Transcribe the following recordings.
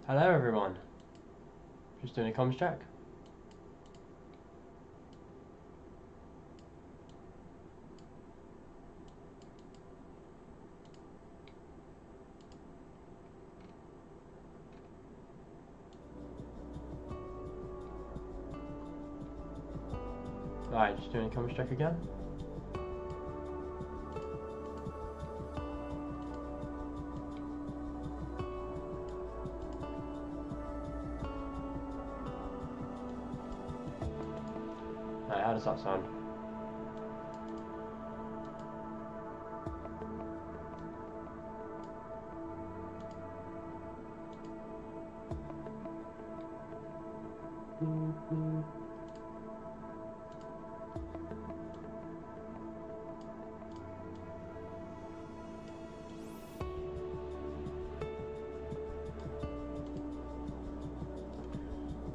Hello everyone, just doing a comms check. Right, just doing a comms check again. Right, how does that sound?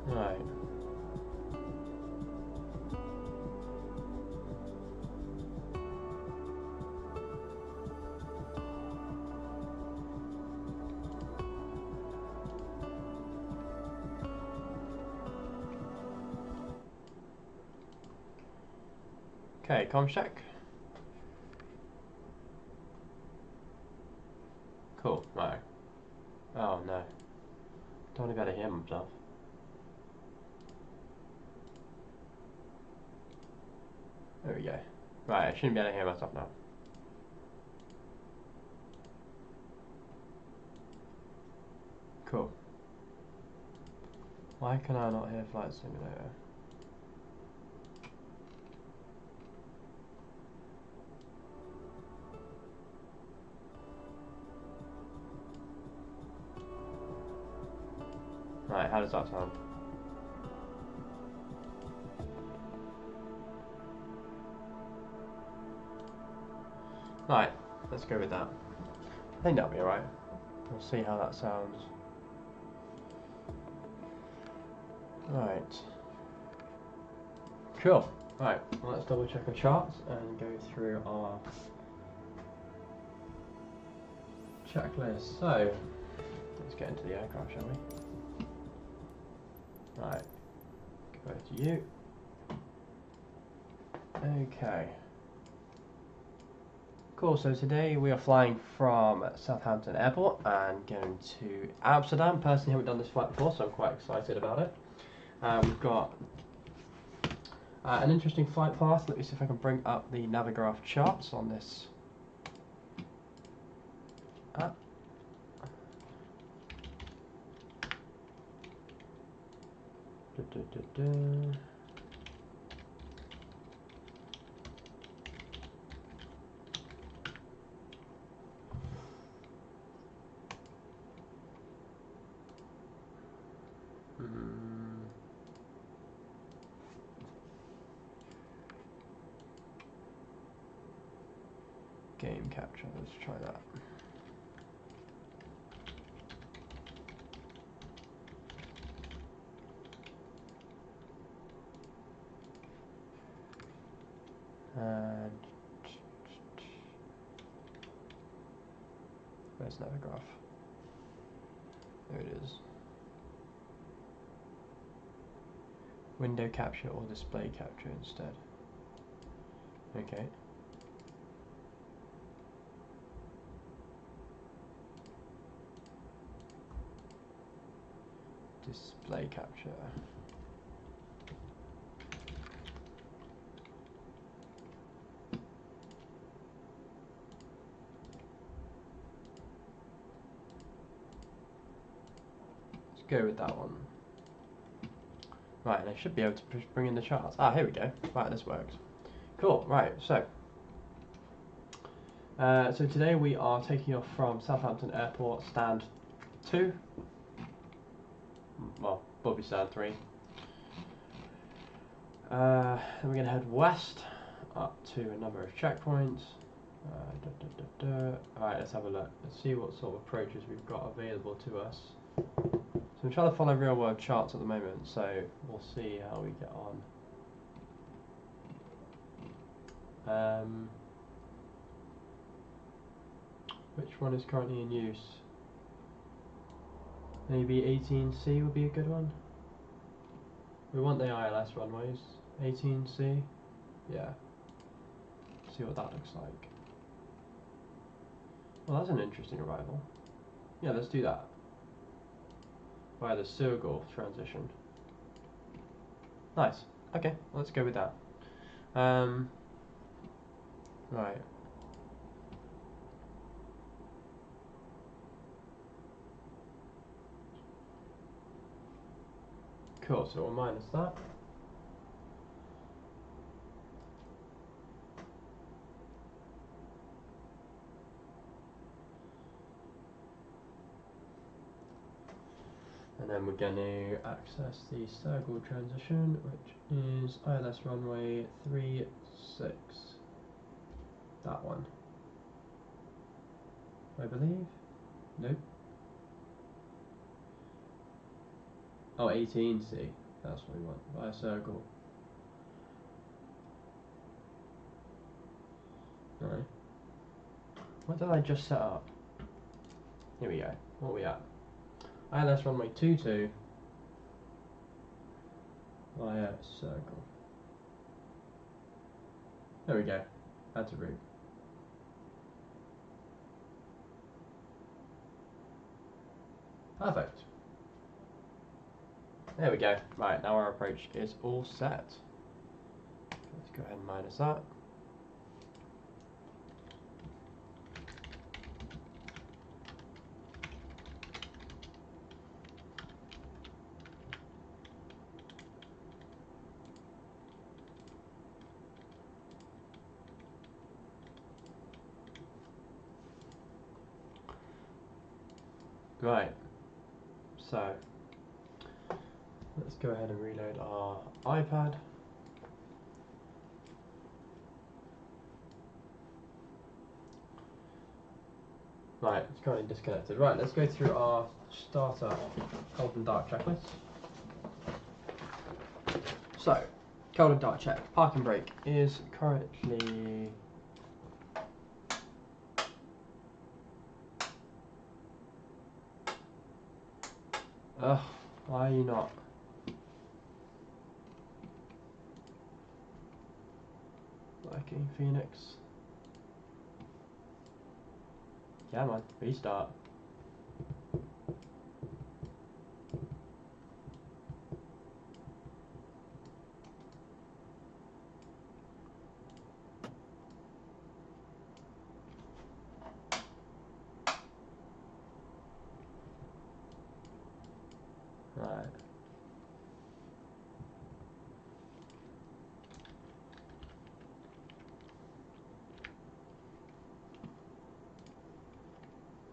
Right. Okay, comms check. Cool, right. Oh no. Don't want to be able to hear myself. There we go. Right, I shouldn't be able to hear myself now. Cool. Why can I not hear Flight Simulator? Right, how does that sound? Right, let's go with that. I think that'll be alright. We'll see how that sounds. Right. Cool. Right, well, let's double check our charts and go through our checklist. So, let's get into the aircraft, shall we? Right, go to you. Okay. Cool, so today we are flying from Southampton Airport and going to Amsterdam. Personally, haven't done this flight before, so I'm quite excited about it. We've got an interesting flight path. Let me see if I can bring up the Navigraph Charts on this app. Game capture, let's try that. And where's Navigraph? There it is. Window capture or display capture instead. Okay. Display capture. go with that one. Right, and I should be able to bring in the charts. Ah, here we go. Right, this works. Cool. Right, so today we are taking off from Southampton Airport, stand 2. Well, Bobby stand 3. Then we're going to head west up to a number of checkpoints. Alright, let's have a look. Let's see what sort of approaches we've got available to us. So I'm trying to follow real world charts at the moment, so we'll see how we get on. Which one is currently in use? Maybe 18C would be a good one. We want the ILS runways. 18C? Yeah. See what that looks like. Well, that's an interesting arrival. Yeah, let's do that. Via the Surgor transition. Nice. Okay, let's go with that. Right. Cool, so we'll minus that. And then we're going to access the Surgor transition, which is ILS runway 36. That one, I believe. Nope. Oh, 18C. That's what we want. Via Surgor. Right. What did I just set up? Here we go. What are we at? ILS runway 22 via Surgor. There we go. That's a route. Perfect. There we go. Right, now our approach is all set. Let's go ahead and minus that. Right, so let's go ahead and reload our iPad. Right, it's currently disconnected. Right, let's go through our startup cold and dark checklist. So, cold and dark check. Parking brake is currently why are you not? Liking Fenix. Yeah, man, restart. Right.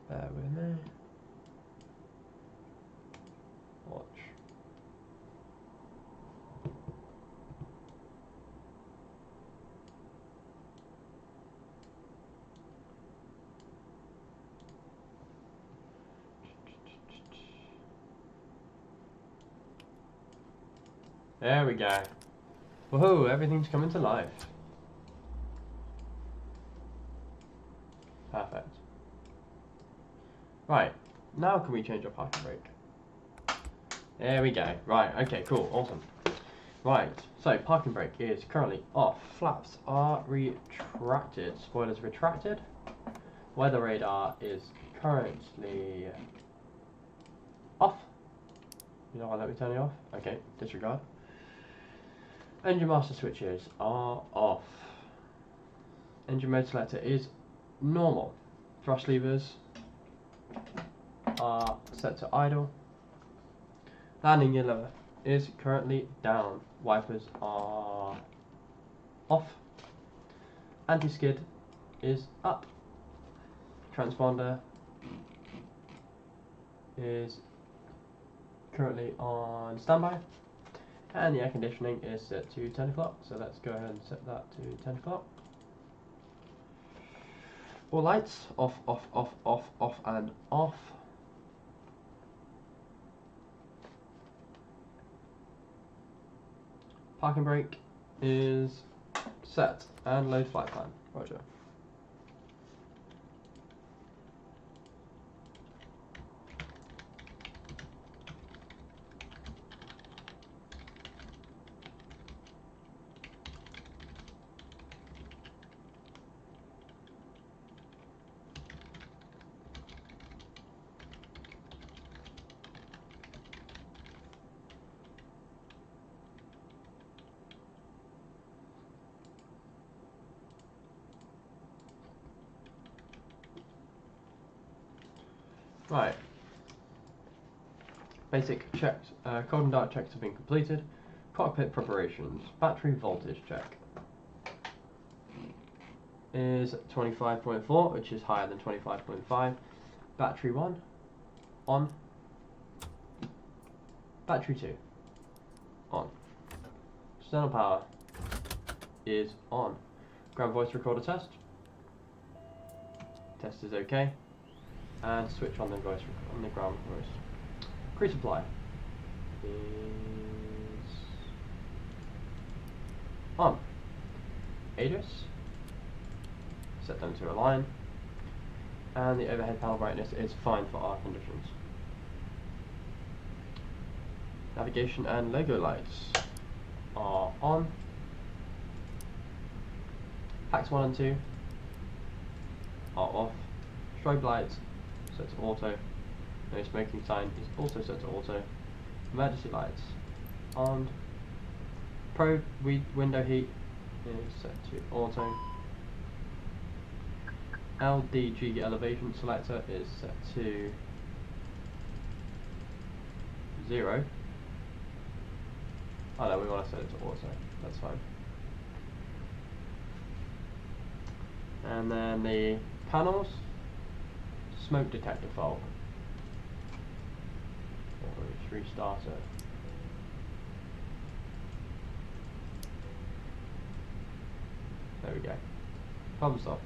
Bear with me. Watch. There we go. Woohoo, everything's coming to life. Perfect. Right, now can we change our parking brake? There we go. Right, okay, cool, awesome. Right, so parking brake is currently off. Flaps are retracted. Spoilers retracted. Weather radar is currently off. You know what, let me turn it off. Okay, disregard. Engine master switches are off. Engine mode selector is normal. Thrust levers are set to idle. Landing gear lever is currently down. Wipers are off. Anti-skid is up. Transponder is currently on standby. And the air conditioning is set to 10 o'clock. So let's go ahead and set that to 10 o'clock. All lights off, off, off, off, off, and off. Parking brake is set and load flight plan. Roger. Right. Basic checks, cold and dark checks have been completed. Cockpit preparations. Battery voltage check is 25.4, which is higher than 25.5. Battery 1 on. Battery 2 on. External power is on. Ground voice recorder test. Test is okay. And switch on the voice on the ground voice. Crew supply is on. ADIS, set them to align, and the overhead panel brightness is fine for our conditions. Navigation and logo lights are on. Packs 1 and 2 are off. Strobe lights set to auto. No smoking sign is also set to auto. Emergency lights on. Pro window heat is set to auto. LDG elevation selector is set to 0. Oh no, we want to set it to auto. That's fine. And then the panels. Smoke detector fault. Let's restart it. There we go. Problem solved.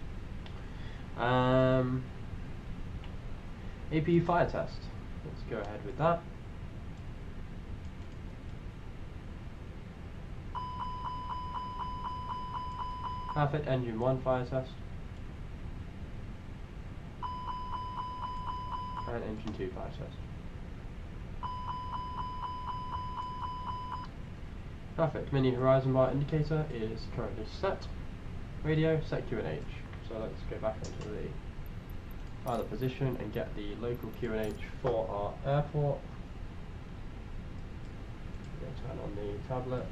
APU fire test. Let's go ahead with that. Perfect. Engine 1 fire test. And engine 2 fire test. Perfect. Mini horizon bar indicator is currently set. Radio set QNH. So let's go back into the other position and get the local QNH for our airport. We're going to turn on the tablet.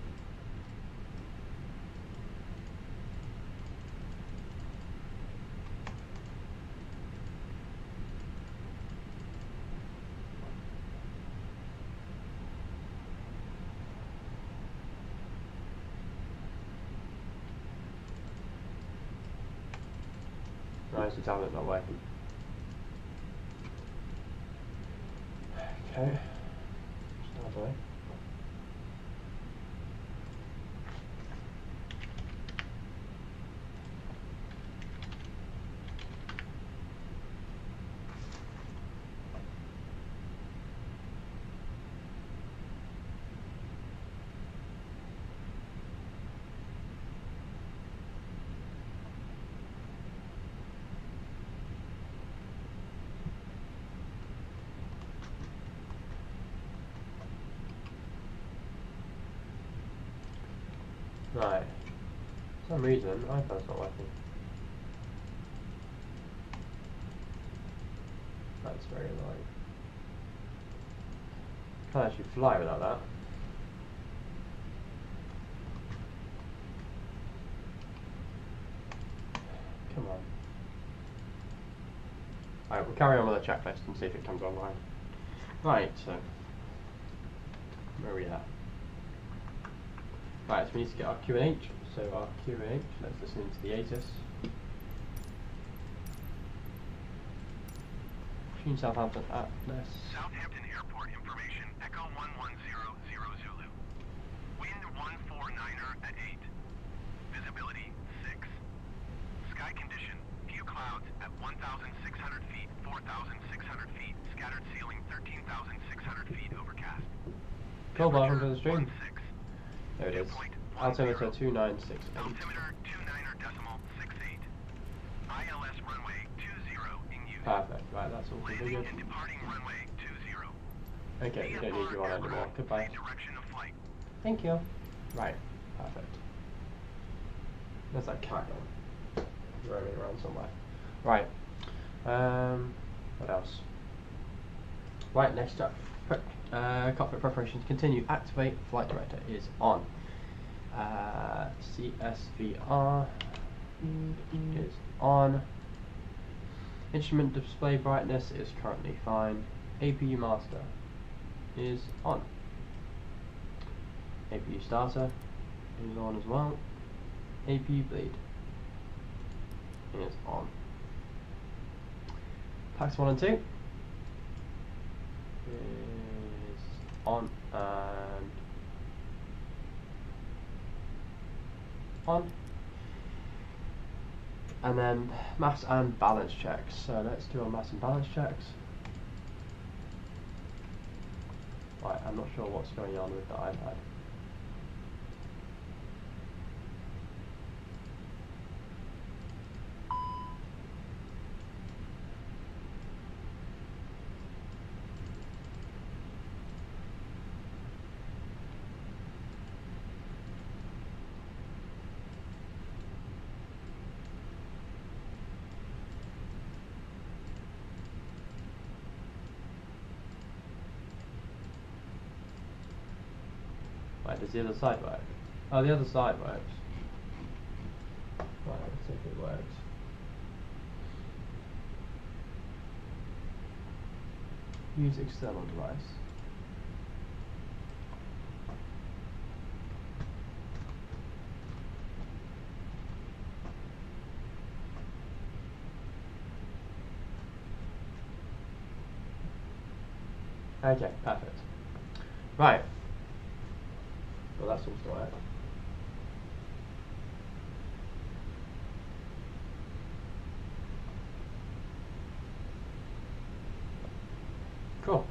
Why is the tablet not working? Okay, start away. Right. For some reason, iPhone's not working. That's very annoying. Can't actually fly without that. Come on. Alright, we'll carry on with the checklist and see if it comes online. Right, so Where are we at? Right, so we need to get our QNH. So our QNH, let's listen into the ATIS. Machine Southampton Atlas. Southampton Airport information, Echo 110 Zulu. Wind 149er at 8. Visibility 6. Sky condition, few clouds at 1,600 feet, 4,600 feet. Scattered ceiling 13,600 feet overcast. Cool, welcome to the stream. 16. There it is. Altimeter 2968. Altimeter 29.68. ILS runway 20 in use. Perfect, right, that's all Landing configured. and departing runway 20. Okay, we don't need you on anymore. Goodbye. Direction of flight. Thank you. Right, perfect. There's that cat going. Roaming around somewhere. Right. What else? Right, next up. Cockpit preparations continue. Activate. Flight director is on. CSVR is on. Instrument display brightness is currently fine. APU master is on. APU starter is on as well. APU bleed is on. Packs 1 and 2 is on and on. And then mass and balance checks. So let's do our mass and balance checks. Right, I'm not sure what's going on with the iPad. Right, does the other side work? Oh, the other side works. Right, let's see if it works. Use external device. Okay, perfect. Right. Well, that seems to work. Cool.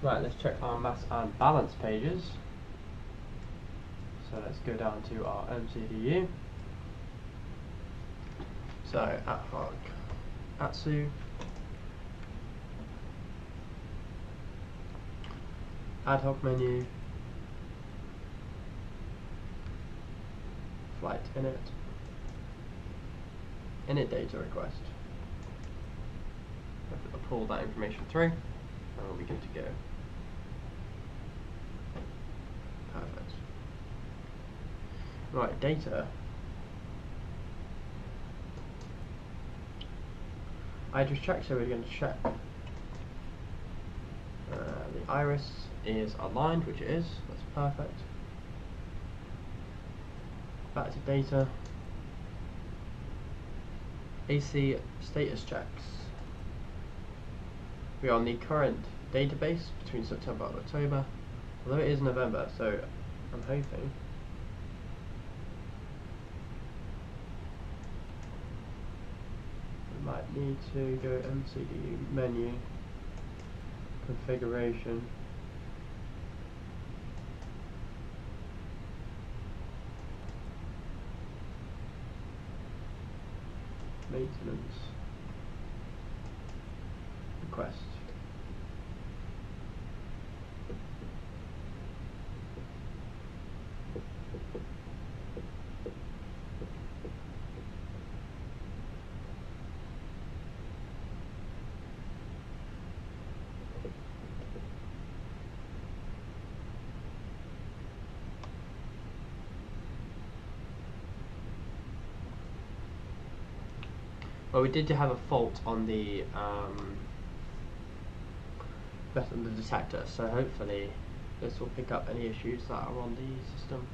Right, let's check our mass and balance pages. So let's go down to our MCDU. So ad hoc, ATSU, ad hoc menu, flight init data request. I'll pull that information through and we'll be good to go. Perfect. Right, data. I just checked, so we're going to check. The iris is aligned, which it is. That's perfect. Back to data. AC status checks. We are on the current database between September and October, although it is November, so I'm hoping we might need to go MCDU menu, configuration, maintenance, request. Well, we did have a fault on the detector, so hopefully this will pick up any issues that are on the system.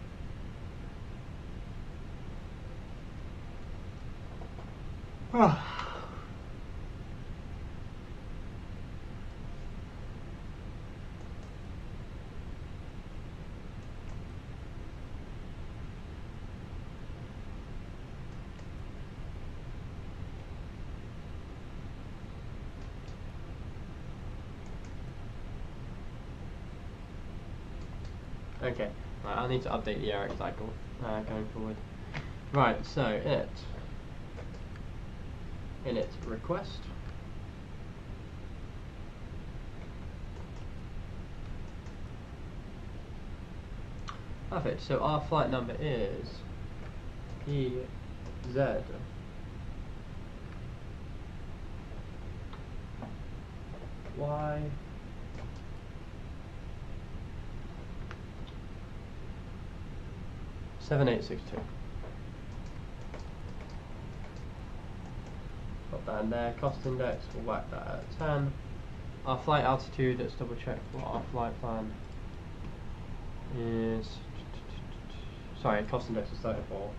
Okay, right, I need to update the ARX cycle going forward. Right, so in its request, perfect. So our flight number is PZ Y 7862. Got that in there. Cost index, we'll whack that at 10. Our flight altitude, let's double check what our flight plan is. Sorry, cost index is 34.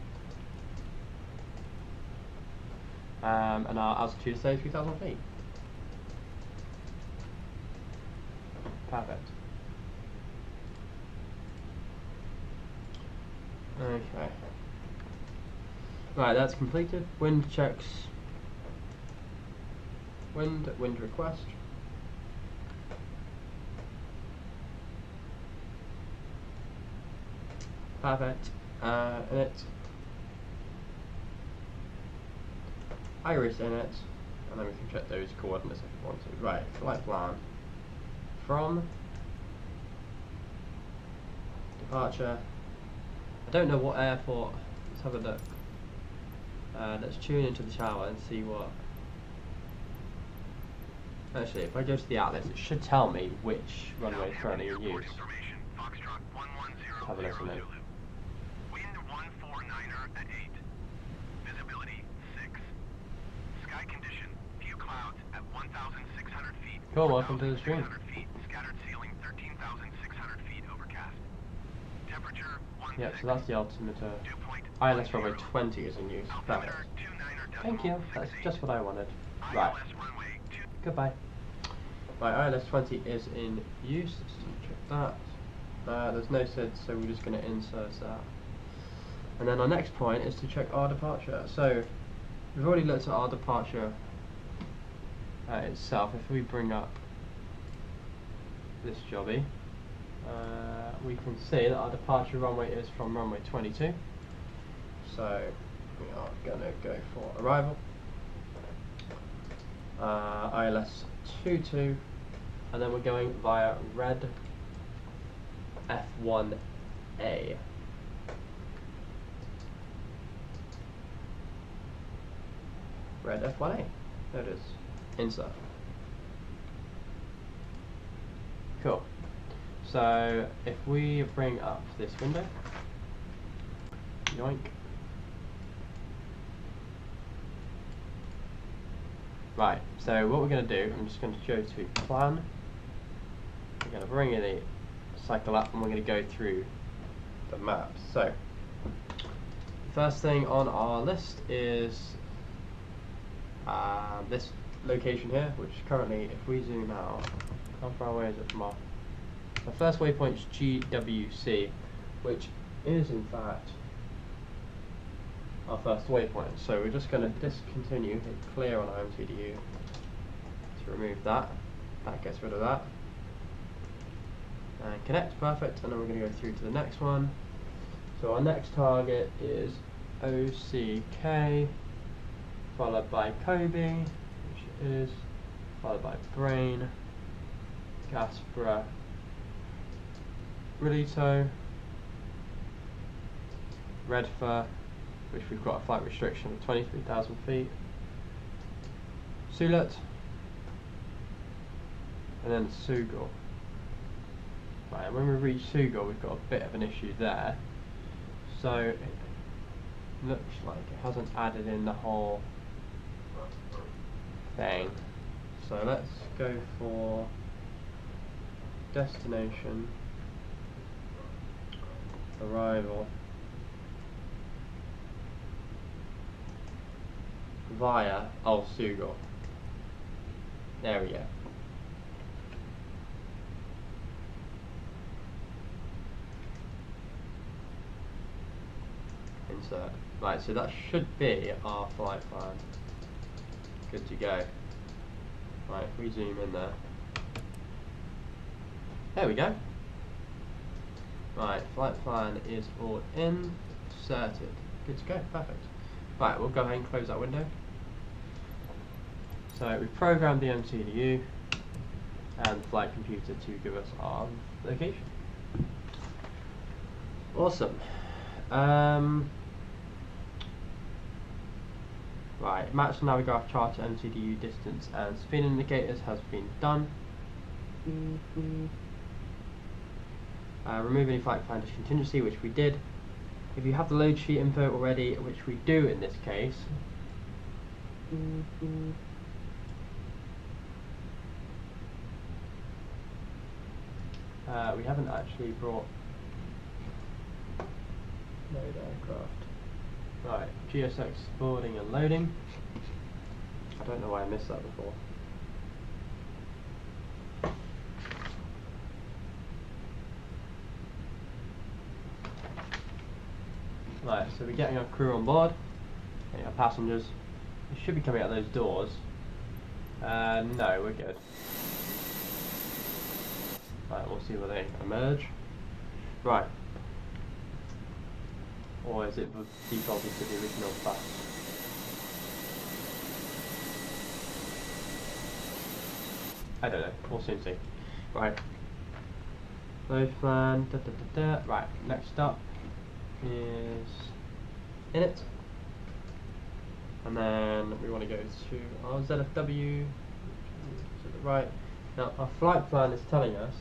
And our altitude is 33,000 feet. Perfect. Okay. Right, that's completed. Wind checks. Wind request. Perfect. In it. Iris in it. And then we can check those coordinates if we want to. Right, flight plan. From departure. I don't know what airport. Let's have a look. Let's tune into the tower and see what. Actually, if I go to the atlas, it should tell me which runway is currently in use. Have a listen in. Wind 149er at 8. Visibility 6. Sky condition, few clouds at 1,600 feet. Cool, welcome to the stream. Feet, scattered ceiling 13,600 feet overcast. Temperature 1. Yep, so that's the altimeter. ILS runway 20 is in use. Perfect. Thank you, that's just what I wanted. Right. Goodbye. Right, ILS 20 is in use. Let's check that. There's no SID, so we're just going to insert that. And then our next point is to check our departure. So we've already looked at our departure itself. If we bring up this jobby, we can see that our departure runway is from runway 22. So we are going to go for arrival. ILS 22, and then we're going via red F1A. Red F1A. There it is. Insert. Cool. So if we bring up this window, yoink. Right, so what we're going to do, I'm just going to go to plan. We're going to bring in a cycle up and we're going to go through the maps. So, first thing on our list is this location here, which currently, if we zoom out, how far away is it from our first waypoint is GWC, which is in fact our first waypoint. So we're just going to discontinue, hit clear on IMTDU to remove that. That gets rid of that. And connect, perfect. And then we're going to go through to the next one. So our next target is OCK, followed by Kobe, which is, followed by Brain, Gaspra, Relito, Redfur, which we've got a flight restriction of 23,000 feet, Sulet, and then Sugal. Right, and when we reach Sugal, we've got a bit of an issue there. So it looks like it hasn't added in the whole thing. So let's go for destination, arrival, via Sugo. There we go. Insert. Right, so that should be our flight plan. Good to go. Right, if we zoom in there. There we go. Right, flight plan is all inserted. Good to go, perfect. Right, we'll go ahead and close that window. So we've programmed the MCDU and the flight computer to give us our location. Awesome. Right, match the Navigraph Charts, MCDU distance and speed indicators has been done. Remove any flight plan discontinuity, which we did. If you have the load sheet info already, which we do in this case, we haven't actually brought load aircraft. Right, GSX boarding and loading. I don't know why I missed that before. Right, so we're getting our crew on board, getting our passengers. They should be coming out those doors. No, we're good. Right, we'll see where they emerge. Right. Or is it defaulted to the original bus? I don't know, we'll soon see. Right. Load plan, Right, next up is init. And then we want to go to our ZFW to the right. Now our flight plan is telling us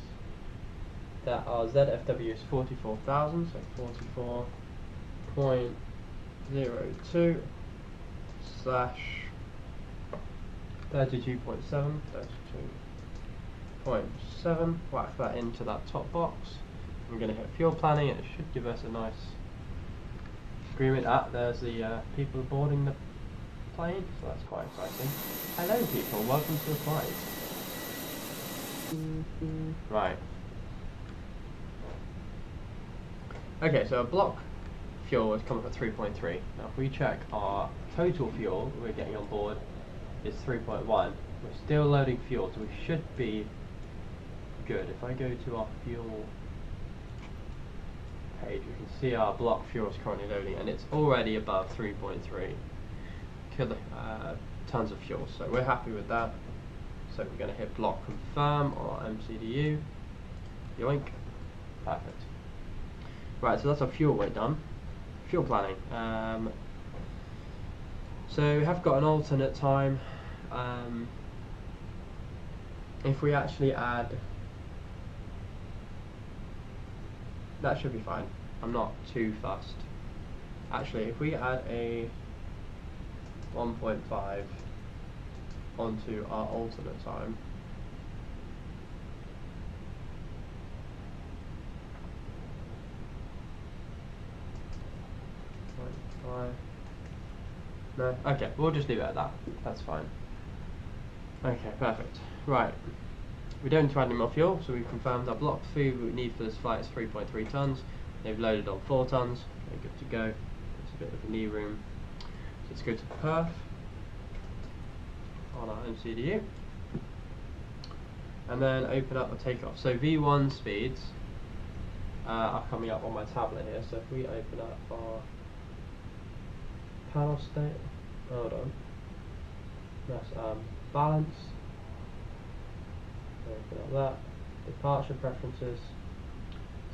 that our ZFW is 44,000, so 44.02 slash 32.7, 32.7. Whack that into that top box. We're going to hit fuel planning and it should give us a nice agreement. There's the people boarding the plane, so that's quite exciting. Hello people, welcome to the flight. Right. Okay, so our block fuel is coming up at 3.3. Now if we check our total fuel we're getting on board is 3.1. We're still loading fuel, so we should be good. If I go to our fuel page, we can see our block fuel is currently loading and it's already above 3.3 tons of fuel, so we're happy with that. So we're going to hit block confirm on our MCDU. Yoink. Perfect. Right, so that's our fuel weight done. Fuel planning. So we have got an alternate time. If we actually add, that should be fine. I'm not too fussed. Actually, if we add a 1.5 onto our alternate time, no, okay, we'll just leave it at that. That's fine. Okay, perfect. Right, we don't need to add any more fuel, so we've confirmed our block food we need for this flight is 3.3 tons. They've loaded on 4 tons. They're good to go. It's a bit of a knee room. So let's go to perf on our MCDU and then open up the takeoff. So V1 speeds are coming up on my tablet here. So if we open up our panel state, hold on, that's balance, open up that, departure preferences,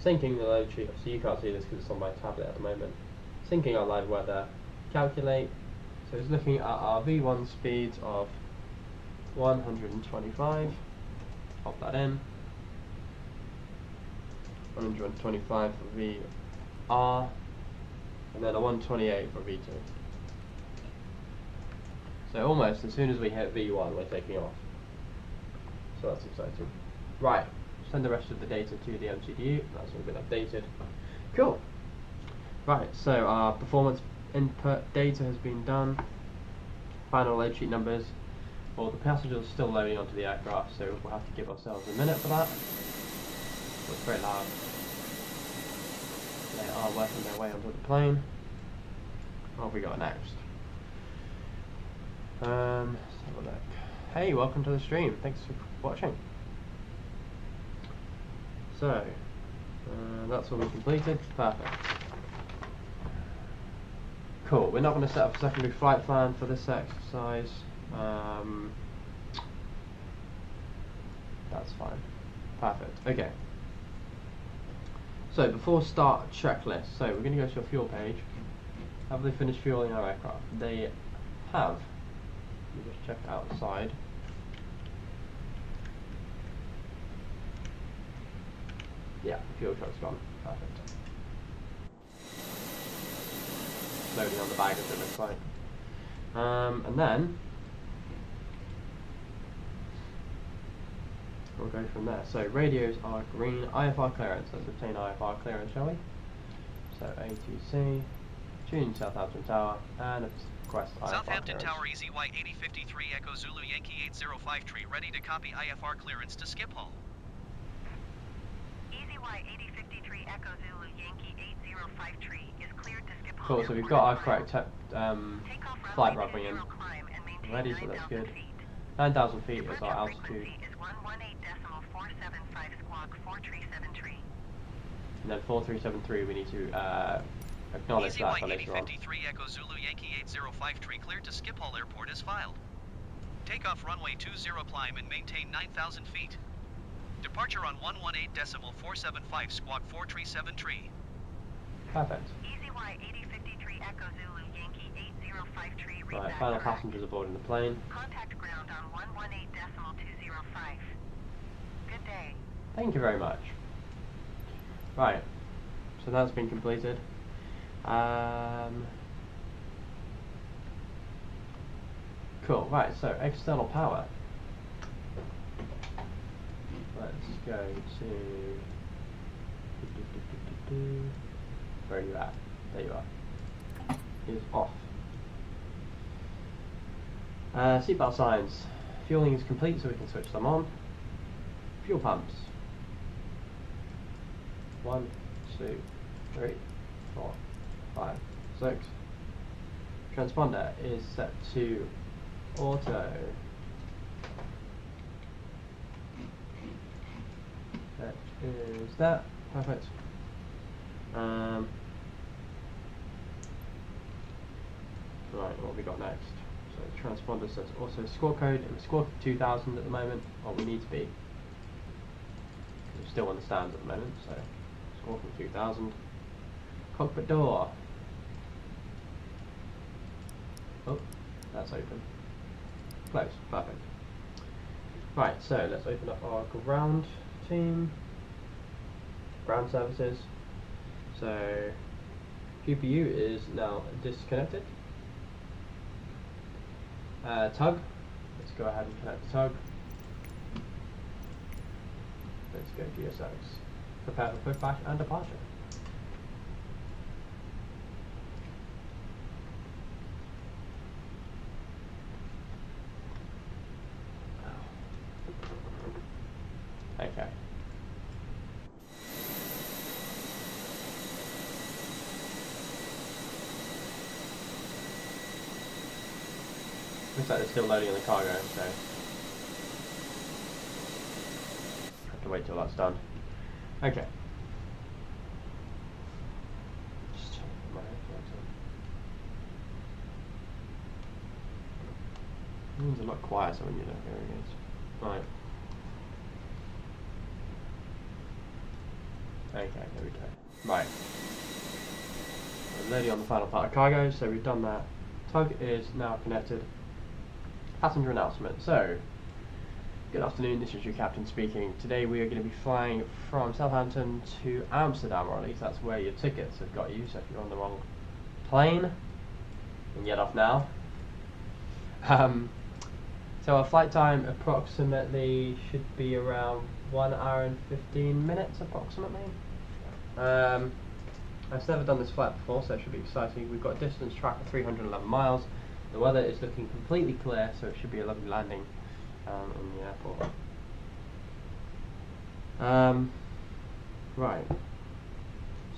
syncing the load sheet, so you can't see this because it's on my tablet at the moment, syncing our live weather, calculate, so it's looking at our V1 speeds of 125, pop that in, 125 for VR, and then a 128 for V2. So almost as soon as we hit V1 we're taking off. So that's exciting. Right, send the rest of the data to the MCDU, that's all been updated. Cool. Right, so our performance input data has been done. Final load sheet numbers. Well, the passengers are still loading onto the aircraft, so we'll have to give ourselves a minute for that. It's very loud. They are working their way onto the plane. What have we got next? Let's have a look. Hey, welcome to the stream. Thanks for watching. So, that's all we completed. Perfect. Cool. We're not going to set up a secondary flight plan for this exercise. That's fine. Perfect. Okay. So before start checklist. So we're going to go to your fuel page. Have they finished fueling our aircraft? They have. You just check outside. Yeah, the fuel truck's gone. Perfect. Loading on the baggage, it looks like. And then we'll go from there. So radios are green. IFR clearance. Let's obtain IFR clearance, shall we? So ATC, tune Southampton Tower, and request IFR Southampton clearance. Tower EZY 8053 Echo Zulu Yankee 8053, ready to copy IFR clearance to Schiphol. EZY 8053 Echo Zulu Yankee 8053 is cleared to Schiphol. Cool, so we've got our correct flight rubbing in. Ready, so that's good. 9,000 feet is our altitude. And then 4373 we need to acknowledge that for later on. EZY 8053 Echo Zulu Yankee 8053 cleared to Schiphol Airport is filed. Takeoff runway 20 climb and maintain 9,000 feet. Departure on 118.475 squawk 4373. Perfect. EZY 8053 Echo Zulu Yankee 8053. Right, final passengers aboard in the plane. Contact ground on 118.205. Good day. Thank you very much. Right, so that's been completed. Cool, right, so external power. Let's go to... Where are you at? There you are. Is off. Seatbelt signs. Fueling is complete, so we can switch them on. Fuel pumps. 1, 2, 3, 4, 5, 6. Transponder is set to auto. That is that. Perfect. Right, what have we got next? So transponder says also score code, and we're scored 2000 at the moment, or we need to be. We're still on the stands at the moment, so score from 2000. Cockpit door. Oh, that's open. Close, perfect. Right, so let's open up our ground team. Ground services. So GPU is now disconnected. Tug. Let's go ahead and connect the tug. Let's go GSX. Prepare for pushback and departure. Okay. Looks like they're still loading in the cargo, so have to wait till that's done. Okay. Just check my headphones on. It means a lot quieter when you don't hear it. Right. Okay, there we go. Right. We're loading on the final part of cargo, so we've done that. Tug is now connected. Passenger announcement. So, good afternoon, this is your captain speaking. Today we are going to be flying from Southampton to Amsterdam, or at least that's where your tickets have got you, so if you're on the wrong plane, you can get off now. So our flight time approximately should be around 1 hour and 15 minutes approximately. I've never done this flight before, so it should be exciting. We've got a distance track of 311 miles. The weather is looking completely clear, so it should be a lovely landing in the airport. Right.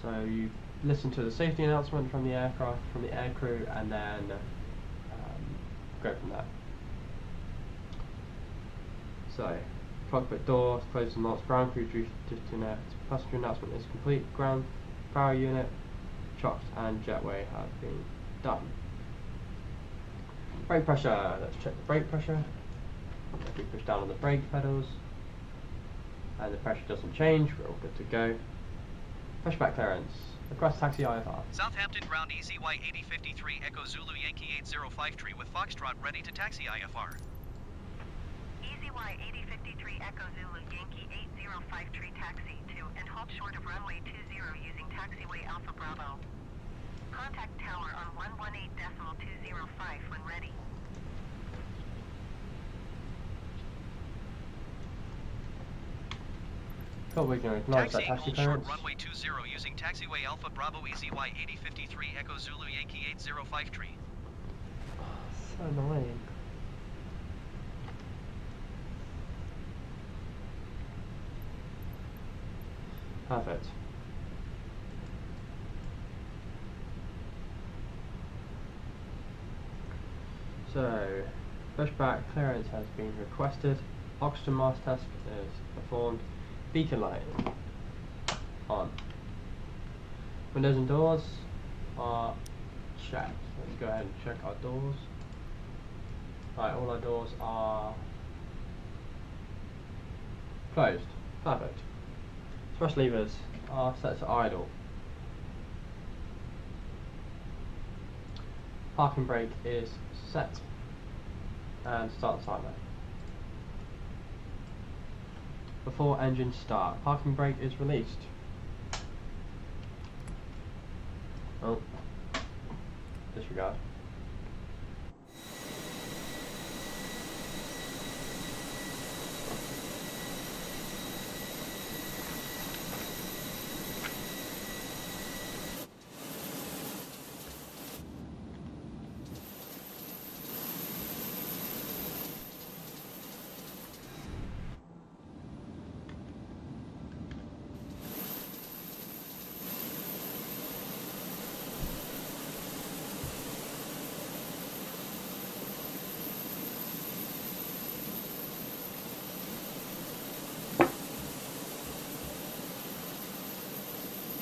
So you listen to the safety announcement from the aircraft, from the aircrew, and then go from there. So, cockpit doors closed and locked. Ground crew disconnect. Passenger announcement is complete. Ground power unit, chocked, and jetway have been done. Brake pressure. Let's check the brake pressure. If we push down on the brake pedals and the pressure doesn't change, we're all good to go. Pushback clearance. Request taxi IFR. Southampton ground EZY 8053 Echo Zulu Yankee 805 with Foxtrot ready to taxi IFR. EZY 8053 Echo Zulu Yankee 805 taxi to and halt short of runway 20 using taxiway Alpha Bravo. Contact tower on 118.205 when ready. Cool, we can acknowledge that Taxiing taxi hold short clearance. runway 20 using taxiway Alpha Bravo EZY 8053 Echo Zulu Yankee 805 So annoying. Perfect. So, pushback clearance has been requested. Oxygen mask test is performed. Beacon light on. Windows and doors are checked. Let's go ahead and check our doors. Right, all our doors are closed. Perfect. Thrust levers are set to idle. Parking brake is set. And start the timer. Before engine start, parking brake is released. Oh, disregard.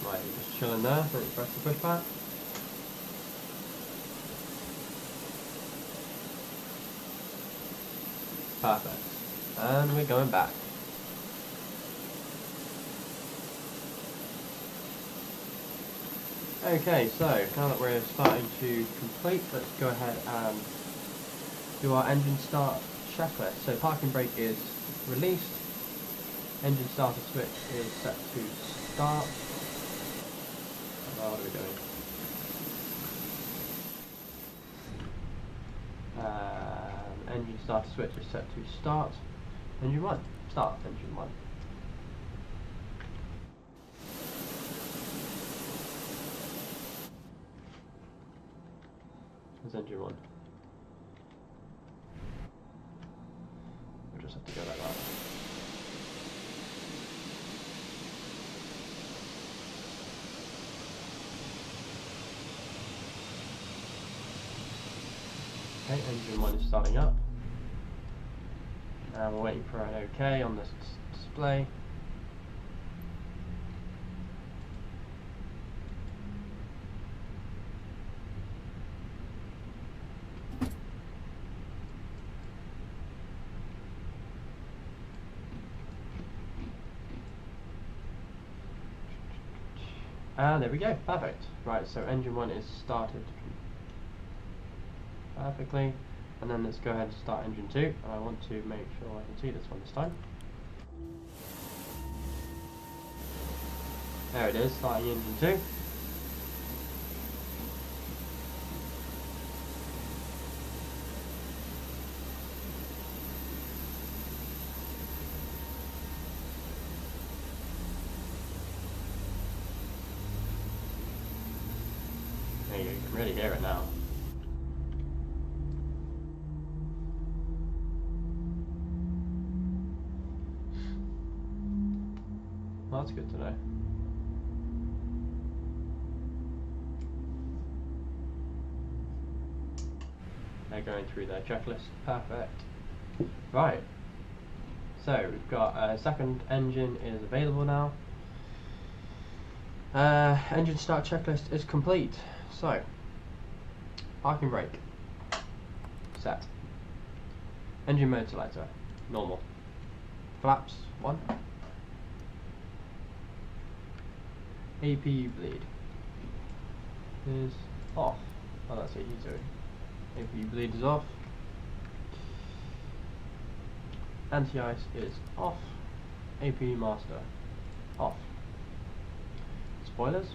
Right, you're just chilling there, don't you press the pushback. Perfect. And we're going back. Okay, so now that we're starting to complete, let's go ahead and do our engine start checklist. So parking brake is released, engine starter switch is set to start. What are we doing? Engine starter switch is set to start. Engine 1. Start engine 1. There's engine 1. We'll just have to go like that. Okay, engine 1 is starting up. And we're waiting for an OK on this display. And there we go, perfect. Right, so engine 1 is started perfectly. And then let's go ahead and start engine 2. And I want to make sure I can see this one this time. There it is, starting engine 2. you go, you can really hear it now. Well, that's good to know. They're going through their checklist. Perfect. Right. So we've got a second engine is available now. Engine start checklist is complete. So parking brake set. Engine mode selector normal. Flaps 1. APU bleed is off. Oh, that's it. He's doing. APU bleed is off. Anti-ice is off. APU master off. Spoilers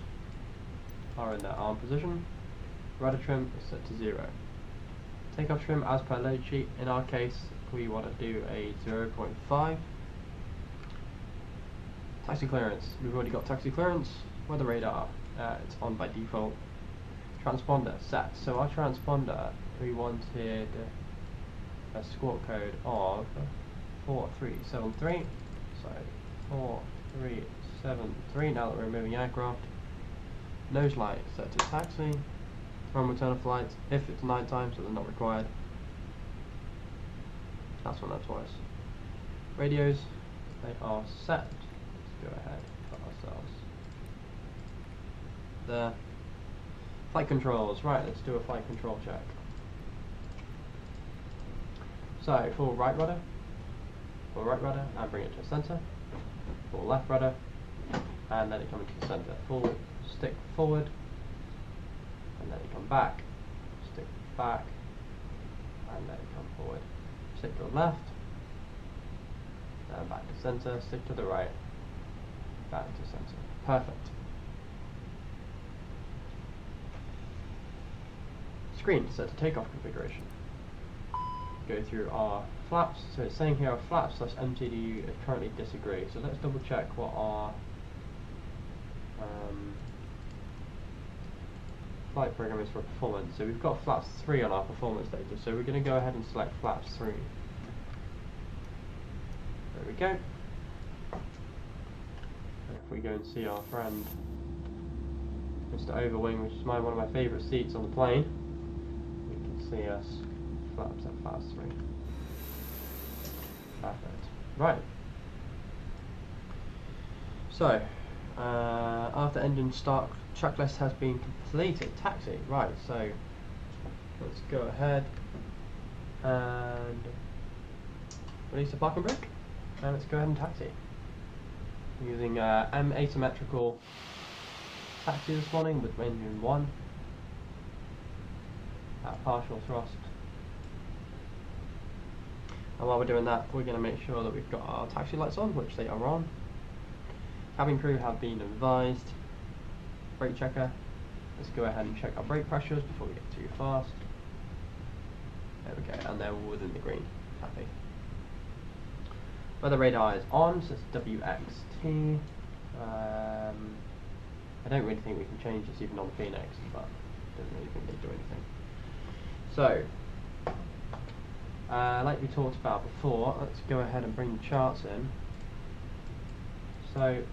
are in their arm position. Rudder trim is set to 0. Takeoff trim as per load sheet. In our case, we want to do a 0.5. Taxi clearance. We've already got taxi clearance. Weather radar, it's on by default. Transponder set. So our transponder, we wanted a squawk code of 4373. So 4373. Now that we're moving aircraft. Nose light set to taxi. Run return of flight if it's night time, so they're not required. That's one, that's twice. Radios, they are set. Let's go ahead for ourselves. There. Flight controls, right, let's do a flight control check. So, full right rudder, and bring it to the centre. Full left rudder, and let it come into the centre. Full stick forward, and let it come back. Stick back, and let it come forward. Stick to the left, and back to centre. Stick to the right, back to centre. Perfect. Screen set to takeoff configuration. Go through our flaps. So it's saying here our flaps / MTDU currently disagree. So let's double check what our flight program is for performance. So we've got flaps 3 on our performance data. So we're going to go ahead and select flaps 3. There we go. And if we go and see our friend Mr. Overwing, which is one of my favourite seats on the plane, we can see us flaps at flaps 3. Perfect. Right. So, after engine start checklist has been completed, taxi. Right, so let's go ahead and release the parking brake, and let's go ahead and taxi. Using asymmetrical taxi this morning with engine 1 at partial thrust. And while we're doing that, we're going to make sure that we've got our taxi lights on, which they are on. Cabin crew have been advised. Brake checker. Let's go ahead and check our brake pressures before we get too fast. There we go, and they're all within the green. Happy. Weather radar is on, so it's WXT. I don't really think we can change this even on the Fenix, but I don't really think they do anything. So, like we talked about before, let's go ahead and bring the charts in. So,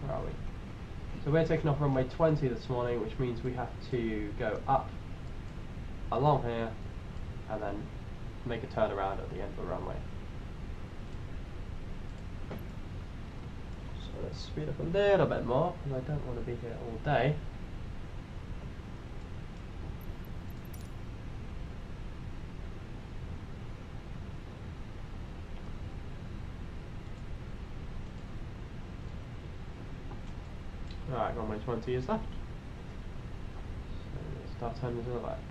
where are we? So we're taking off runway 20 this morning, which means we have to go up along here and then make a turnaround at the end of the runway. So let's speed up a little bit more, because I don't want to be here all day. Right, runway 20 is left. So let's start turning to the left.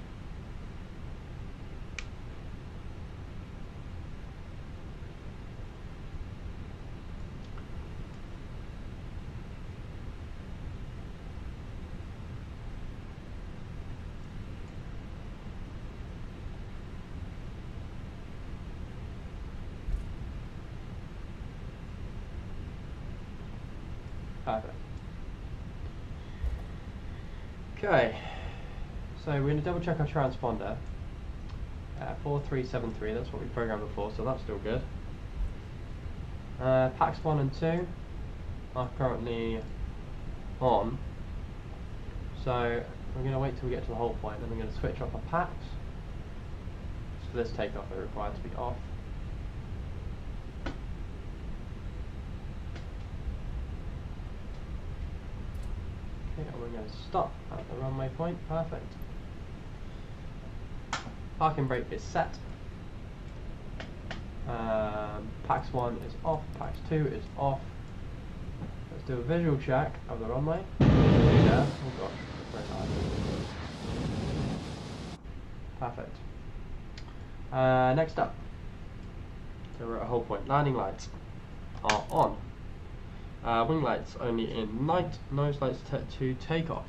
Perfect. Okay, so we're going to double check our transponder. 4373, that's what we programmed before, so that's still good. Packs 1 and 2 are currently on, so we're going to wait till we get to the whole point, then we're going to switch off our packs. So for this takeoff they're required to be off. Okay, and we're going to stop at the runway point, perfect. Parking brake is set. Pax 1 is off, Pax 2 is off. Let's do a visual check of the runway. Yeah. Oh gosh, very hard. Perfect. Next up, so we're at a whole point. Landing lights are on. Wing lights only in night, nose lights set to takeoff.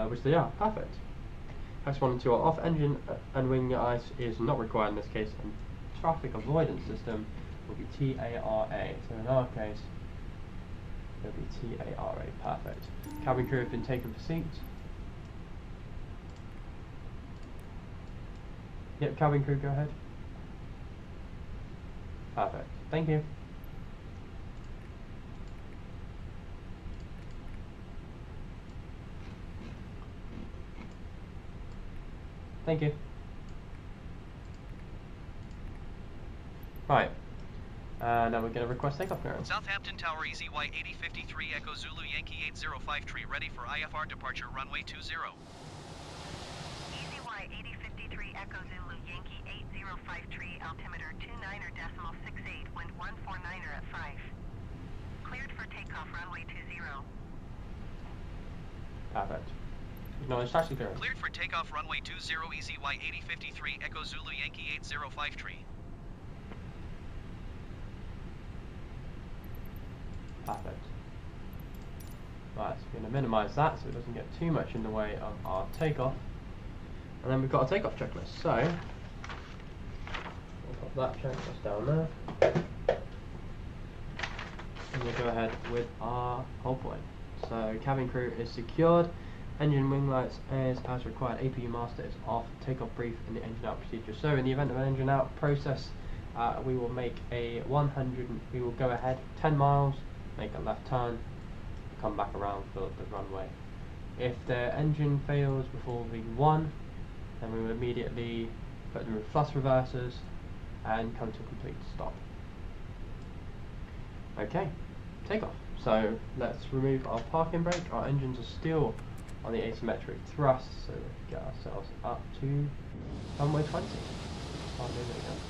Which they are, perfect. Pax 1 and 2 are off, engine and wing lights is not required in this case, and traffic avoidance system will be TARA. So in our case, it will be TARA, perfect. Cabin crew have been taken for seats. Yep, cabin crew, go ahead. Perfect, thank you. Thank you. Right. Now we're going to request takeoff clearance. Southampton Tower EZY 8053 Echo Zulu Yankee 805 ready for IFR departure runway 20. EZY 8053 Echo Zulu Yankee 805 altimeter 29.68, wind 149er at 5. Cleared for takeoff runway 20. Perfect. Acknowledge taxi clearance. Cleared for takeoff runway 20 EZY 8053 Echo Zulu Yankee 805 Perfect. Right, so we're going to minimise that so it doesn't get too much in the way of our takeoff. And then we've got a takeoff checklist. So, we'll pop that checklist down there. And we'll go ahead with our whole point. So, cabin crew is secured. Engine wing lights is as required. APU master is off. Takeoff brief in the engine out procedure. So, in the event of an engine out process, we will make a 100. We will go ahead 10 miles, make a left turn, come back around for the runway. If the engine fails before V1, then we will immediately put them in thrust reversers and come to a complete stop. Okay, takeoff. So let's remove our parking brake. Our engines are still on the asymmetric thrust, so let's get ourselves up to runway 20. Start moving again.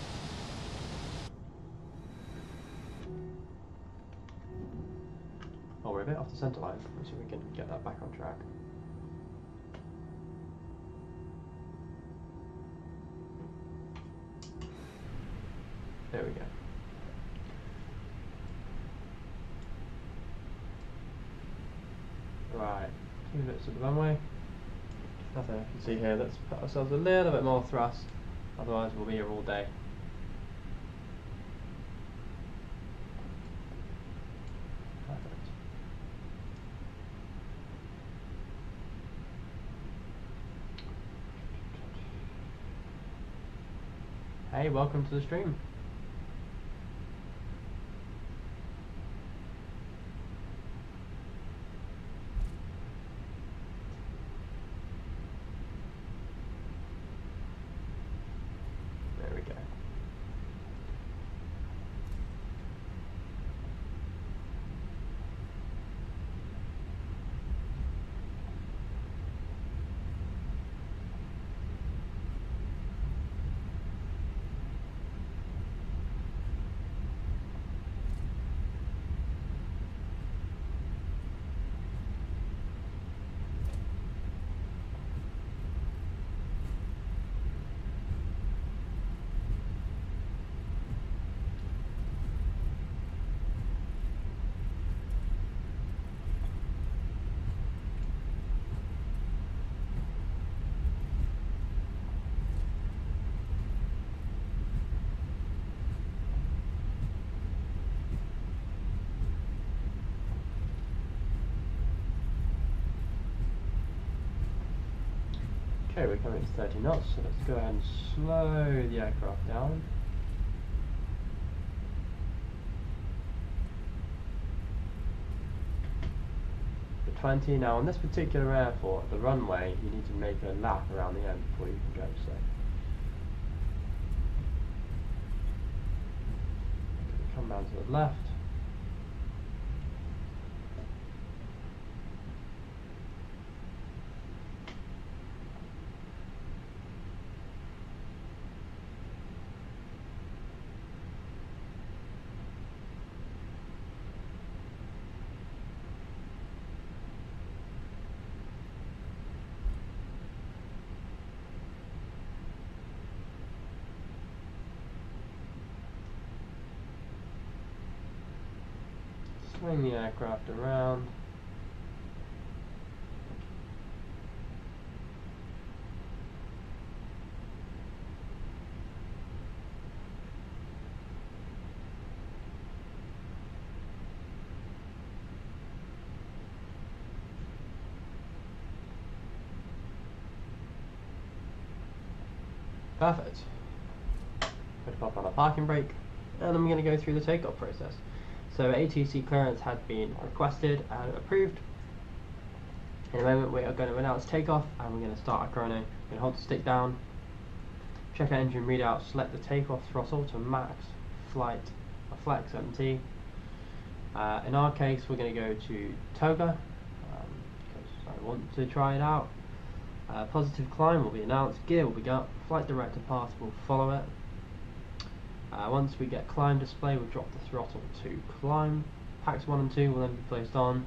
Oh, we're a bit off the centre line. Let's see if we can get that back on track. There we go. Right, 2 minutes of the runway. Nothing I can see here. Let's put ourselves a little bit more thrust, otherwise we'll be here all day. Perfect. Hey, welcome to the stream. There we go. Okay, we're coming to 30 knots, so let's go ahead and slow the aircraft down. For 20. Now on this particular airport, the runway, you need to make a lap around the end before you can go, so. Come down to the left. Swing the aircraft around. Perfect. Going to pop on a parking brake, and I'm going to go through the takeoff process. So ATC clearance had been requested and approved. In a moment we are going to announce takeoff and we're going to start our chrono. We're going to hold the stick down, check our engine readout, select the takeoff throttle to max flight or flex MT. In our case we're going to go to Toga because I want to try it out. Positive climb will be announced, gear will be got, flight director path will follow it. Once we get climb display, we'll drop the throttle to climb. Packs 1 and 2 will then be placed on.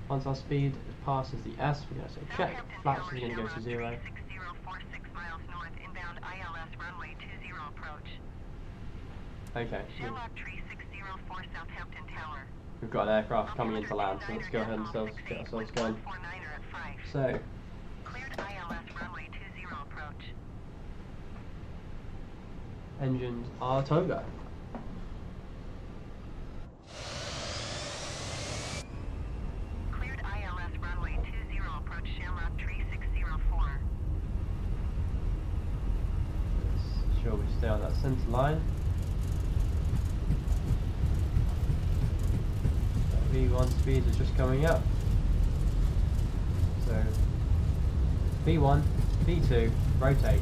Once our speed passes the S, we're going to say check. Flaps are going to go to 0. 6046 miles north, inbound ILS runway 20 approach. Okay. Shamrock Tree 604 Southampton Tower. We've got an aircraft coming into land, so let's go ahead and get ourselves going. So. Cleared ILS runway 20 approach. Engines are Toga. Cleared ILS runway 20 approach Shamrock Tree 604. Let's ensure we stay on that centre line. So V1 speeds are just coming up. So V1, V2, rotate.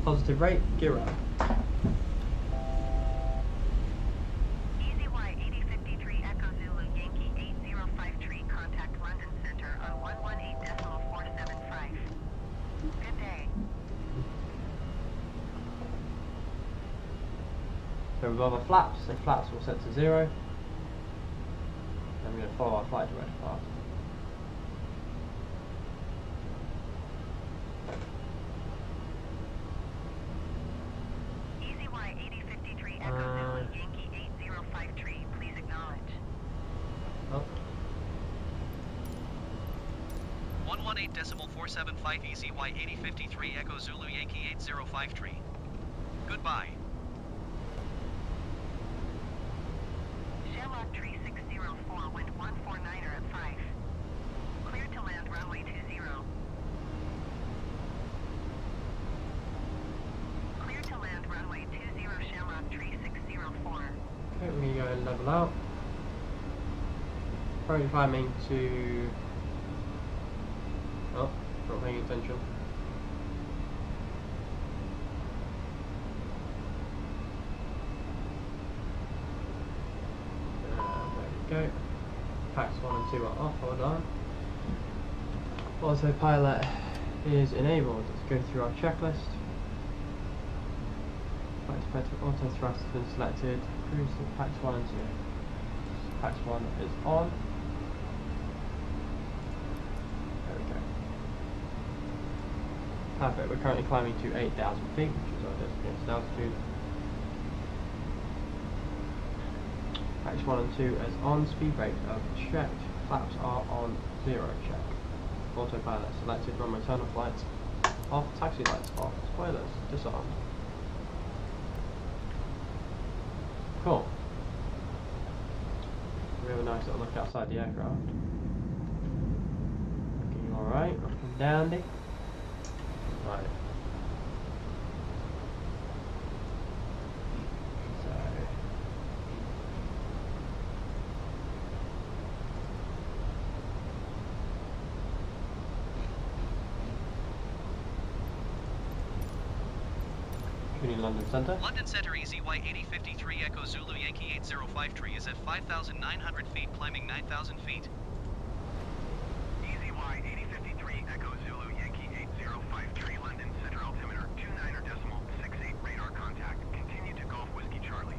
Positive rate, gear up. EZY 8053 Echo Zulu Yankee 805 contact London Center on 118.475. Good day. So we've got our flaps, so flaps will set to 0. And we're going to follow our flight director path. Yankee 8053, please acknowledge. Oh. 118.475 EZY 8053 Echo Zulu Yankee 8053. Goodbye. Shamrock Tree 604, wind 149er at 5. Cleared to land runway 20. Cleared to land runway 20 Shamrock Tree 604. Okay, we're going to go and level out. Probably climbing to... Oh, not paying attention. There we go. Packs 1 and 2 are off, hold on. Autopilot is enabled. Let's go through our checklist. Auto thrust has been selected. Cruise to packs 1 and 2. Packs 1 is on. There we go. Perfect. We're currently climbing to 8,000 feet, which is our designated altitude. Packs 1 and 2 is on. Speed brake are checked. Flaps are on 0 check. Autopilot selected. Runway turn off lights off. Taxi lights off. Spoilers disarmed. Cool. we have a nice little look outside the aircraft. Looking alright, looking dandy. Right. So London Centre. London Centre EZY 8053 Echo Zulu Yankee 805 is at 5,900 feet, climbing 9,000 feet. EZY 8053 Echo Zulu Yankee 805 London Centre altimeter 29.68 radar contact. Continue to Golf Whiskey Charlie.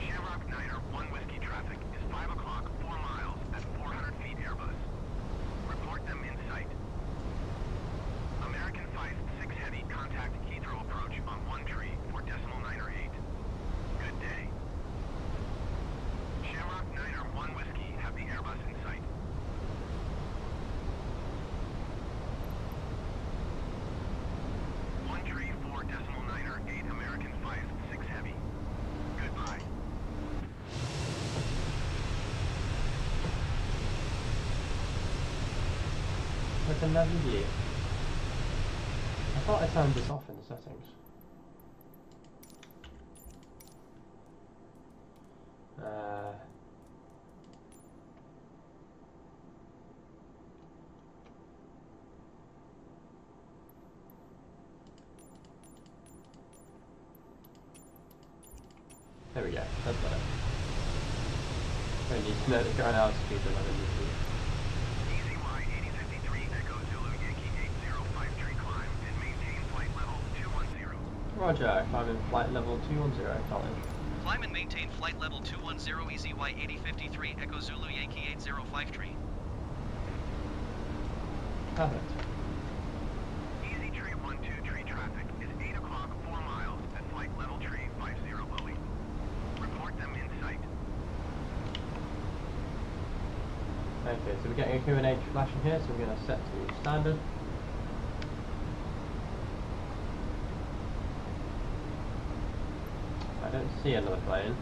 Shamrock Niner 1 Whiskey traffic is 5 o'clock 4 miles at 400 feet Airbus. Report them in sight. American 5-6 Heavy contact Heathrow approach on 1 tree for decimal 9 or 8. Good day. Shamrock Niner 1 Whiskey have the Airbus in sight. One tree for decimal 9 or 8 American 5-6 Heavy. Goodbye. With the Navigraph. I thought I turned this off in the settings. There we go, that's better. Don't need to know the current altitude of 11 meters. EZY 8053 Echo Zulu Yankee 8053 climb and maintain flight level 210. Roger, climbing flight level 210, acknowledge. Climb and maintain flight level 210 EZY 8053 Echo Zulu Yankee 805 Perfect. Easy tree 12 tree traffic is 8 o'clock 4 miles at flight level tree 50 Lily. Report them in sight. Okay, so we're getting a Q&A flashing here, so we're going to set to standard. I don't see another plane.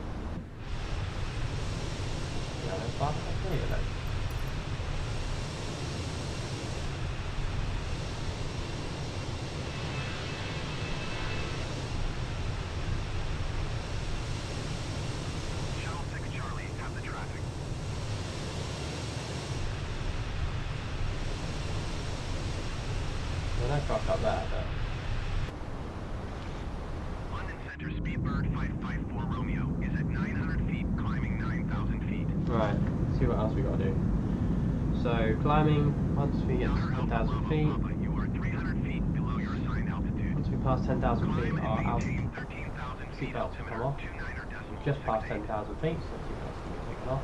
Yeah, that's fast. I see it then. Shuttle 6 Charlie have the traffic. There's an aircraft up there, but London Centre Speedbird 554 Romeo is at 900 feet, climbing 9,000 feet. right, let's see what else we got to do. So climbing, once we get to 10,000 feet, Papa, you are 300 feet below your assigned altitude. once we pass 10,000 feet, Climb our and maintain 13,000 feet seatbelts will come altimeter off. 29.68. We've just passed 10,000 feet, so seatbelts can be taken off.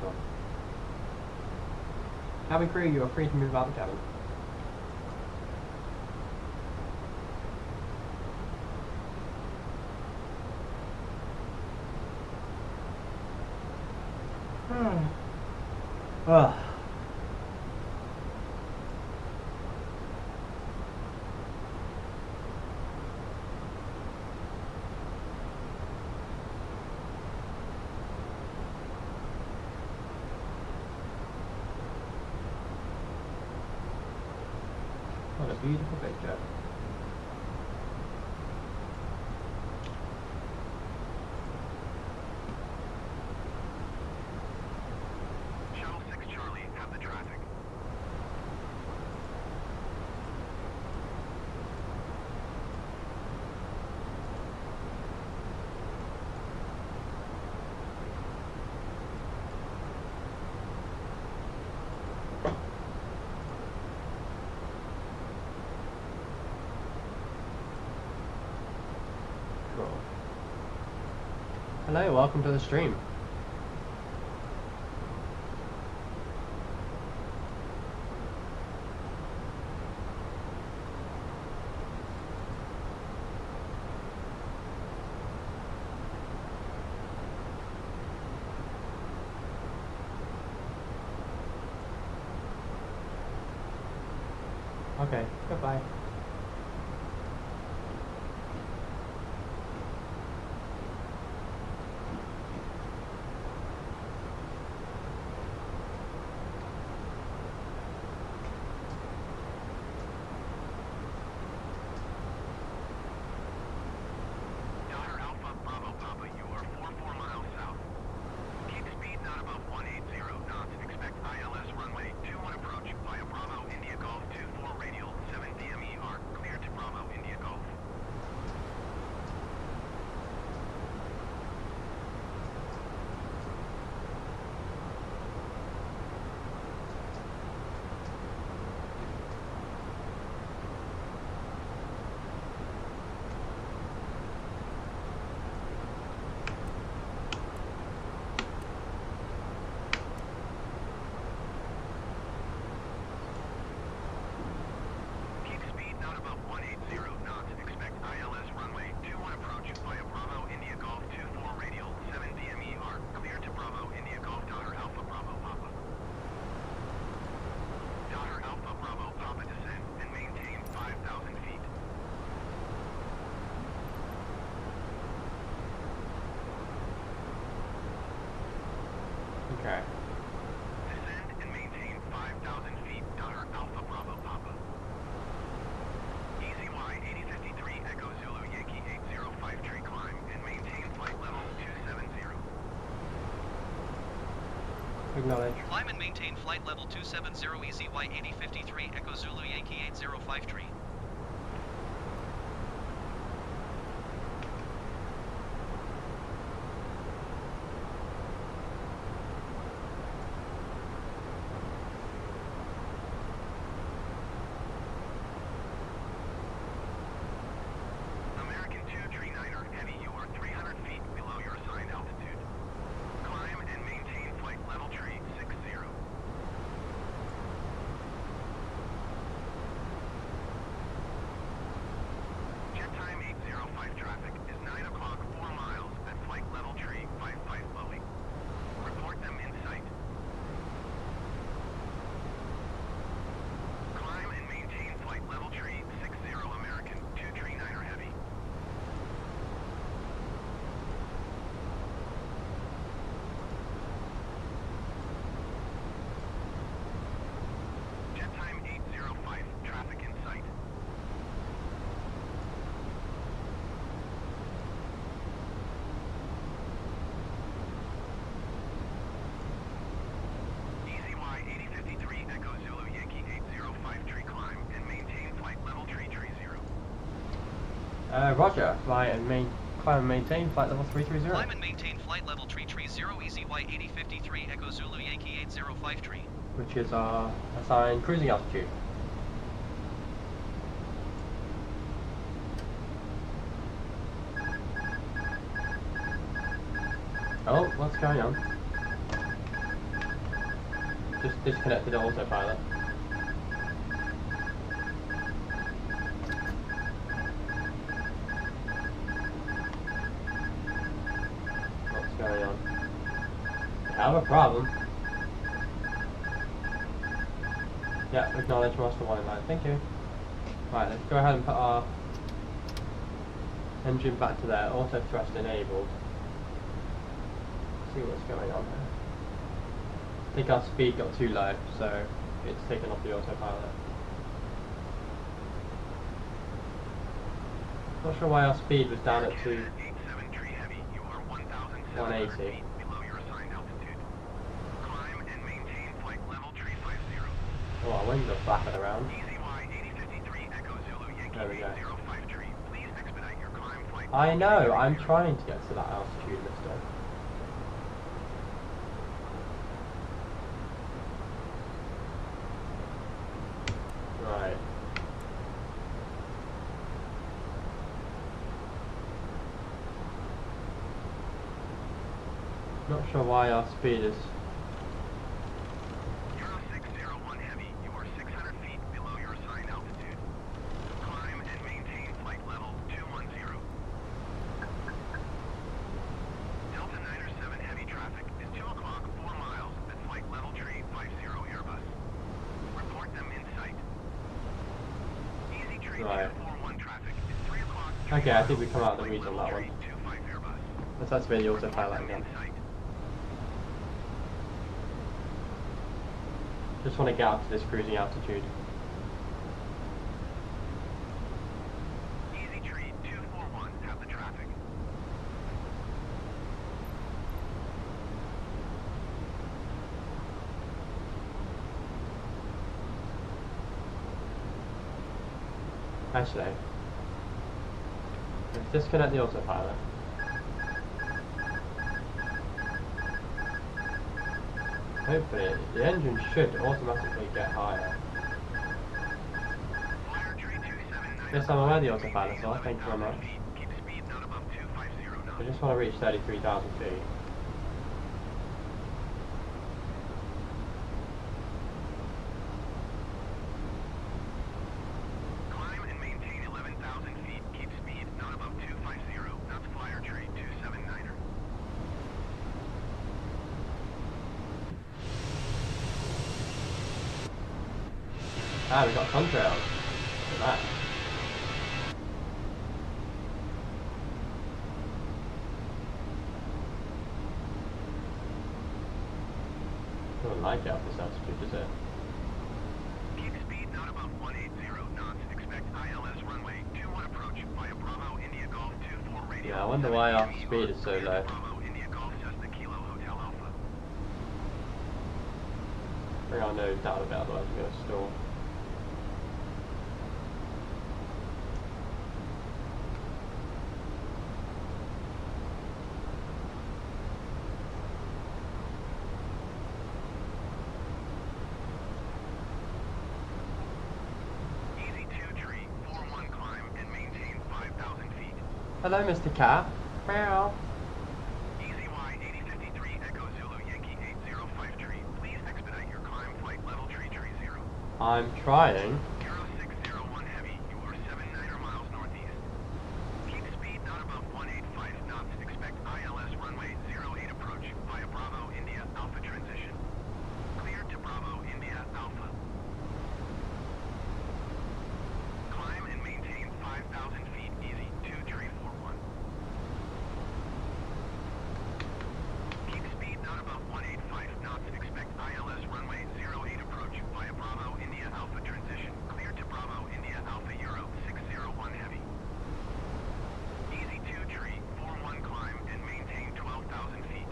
Cool. Cabin crew, you are free to move out the cabin. Ugh. What a beautiful picture. Shuttle 6 Charlie have the traffic. Cool. Hello, welcome to the stream. Okay, goodbye. Daughter Alpha Bravo Papa, you are 44 miles south. Keep speed not above 180 knots. Expect ILS runway 21 approach via Bravo India Golf 24 radial 7 DME arc clear to Bravo India Golf. Keep speed not above 180 knots. Expect ILS runway 21 approach via Bravo India Golf 24 radial 7 DME arc clear to Bravo India Golf. Daughter Alpha Bravo Papa. Daughter Alpha Bravo Papa descend and maintain 5,000 feet. Okay. Descend and maintain 5,000 feet. Daughter Alpha Bravo Papa. EZY 8053 Echo Zulu Yankee 805 climb and maintain flight level 270. Acknowledge. Climb and maintain flight level 270 EZY 8053 Echo Zulu Yankee 805 tree. American 239er Heavy, you are 300 feet below your assigned altitude. Climb and maintain flight level tree 60. Jet time 805 traffic is 9 o'clock 4 miles at flight level tree 55 Boeing. Report them in sight. Climb and maintain flight level tree 60 American 239er Heavy. Jet time 805, traffic in sight. EZY 8053 Echo Zulu Yankee 805 tree climb and maintain flight level tree 30. Roger. Climb and maintain flight level 330. Climb and maintain flight level tree 30 EZY 8053 Echo Zulu Yankee 805 tree. Which is our assigned cruising altitude. Oh, what's going on? Just disconnected autopilot. What's going on? We have a problem. Yeah, acknowledge master 109. Thank you. Right, let's go ahead and put our engine back to there. Auto thrust enabled. See what's going on here. I think our speed got too low, so it's taken off the autopilot. Not sure why our speed was down at 87 tree heavy, you are 1,700 180. feet below your assigned altitude. Climb and maintain flight level tree 50. Oh, our wings are flapping around. EZY 8053 Echo Zulu Yankee There we go. 805 tree. Please expedite your climb flight. I know, I'm trying to get to that altitude, mister. Right. Not sure why our speed is... Euro 601 heavy, you are 600 feet below your assigned altitude. Climb and maintain flight level 210. Delta 907 heavy traffic is 2 o'clock 4 miles at flight level tree 50 Airbus. Report them in sight. Right. 241 traffic is 3 o'clock. Okay, I think we come out of the weeds on that one. 25 Airbus. Let's activate the autopilot Report them again. in sight. Just want to get up to this cruising altitude. Easy Tree 241, have the traffic. Actually, let's disconnect the autopilot. Hopefully, the engine should automatically get higher. Flyer Tree 279. Yes, I'm aware the autopilot's on, thank you very much. Keep speed not above 250 knots. I just want to reach 33,000 feet. Climb and maintain 11,000 feet. Keep speed not above 250. That's Flyer Tree 279er. Ah, we got contrails. Look at that. Doesn't like it off this altitude, does it? Keep speed not above 180 knots. Expect ILS runway 21 approach via Bravo India Golf 24 radio. Yeah, I wonder why our speed is so low. Bravo India Golf Cessna Kilo Hotel Alpha. Bring our nose down a bit, otherwise we're going to stall. Easy 2 Tree 41 climb and maintain 5,000 feet. Hello, Mr. Cat. Meow. EZY 8053 Echo Zulu Yankee 805 Tree. Please expedite your climb flight level tree 0. I'm trying. Aero 601 Heavy, you are 79 miles northeast. Keep speed not above 185 knots. Expect ILS runway 08 approach via Bravo India Alpha transition. Clear to Bravo India Alpha. Climb and maintain 5,000 feet easy 2 Tree 41. Keep speed not above 185 knots. Expect ILS runway 08 approach via Bravo India Alpha transition. Clear to Bravo India Alpha Euro 601 Heavy. Easy 2 Tree 41 climb and maintain 12,000 feet.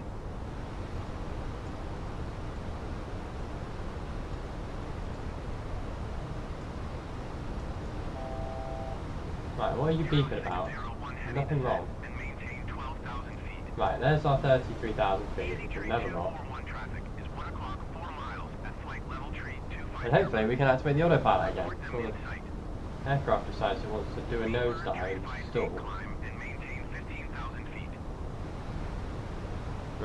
Right, what are you beeping about? 601 Heavy Nothing descent wrong. and maintain 12,000 feet. Right, there's our 33,000 feet, Easy which Tree we've never got. 241 traffic is 1 o'clock 4 miles at flight level tree 25. And hopefully we can activate the autopilot again. Report them Before in the sight. aircraft decides it wants to do a nosedive stall. Climb and maintain 15,000 feet.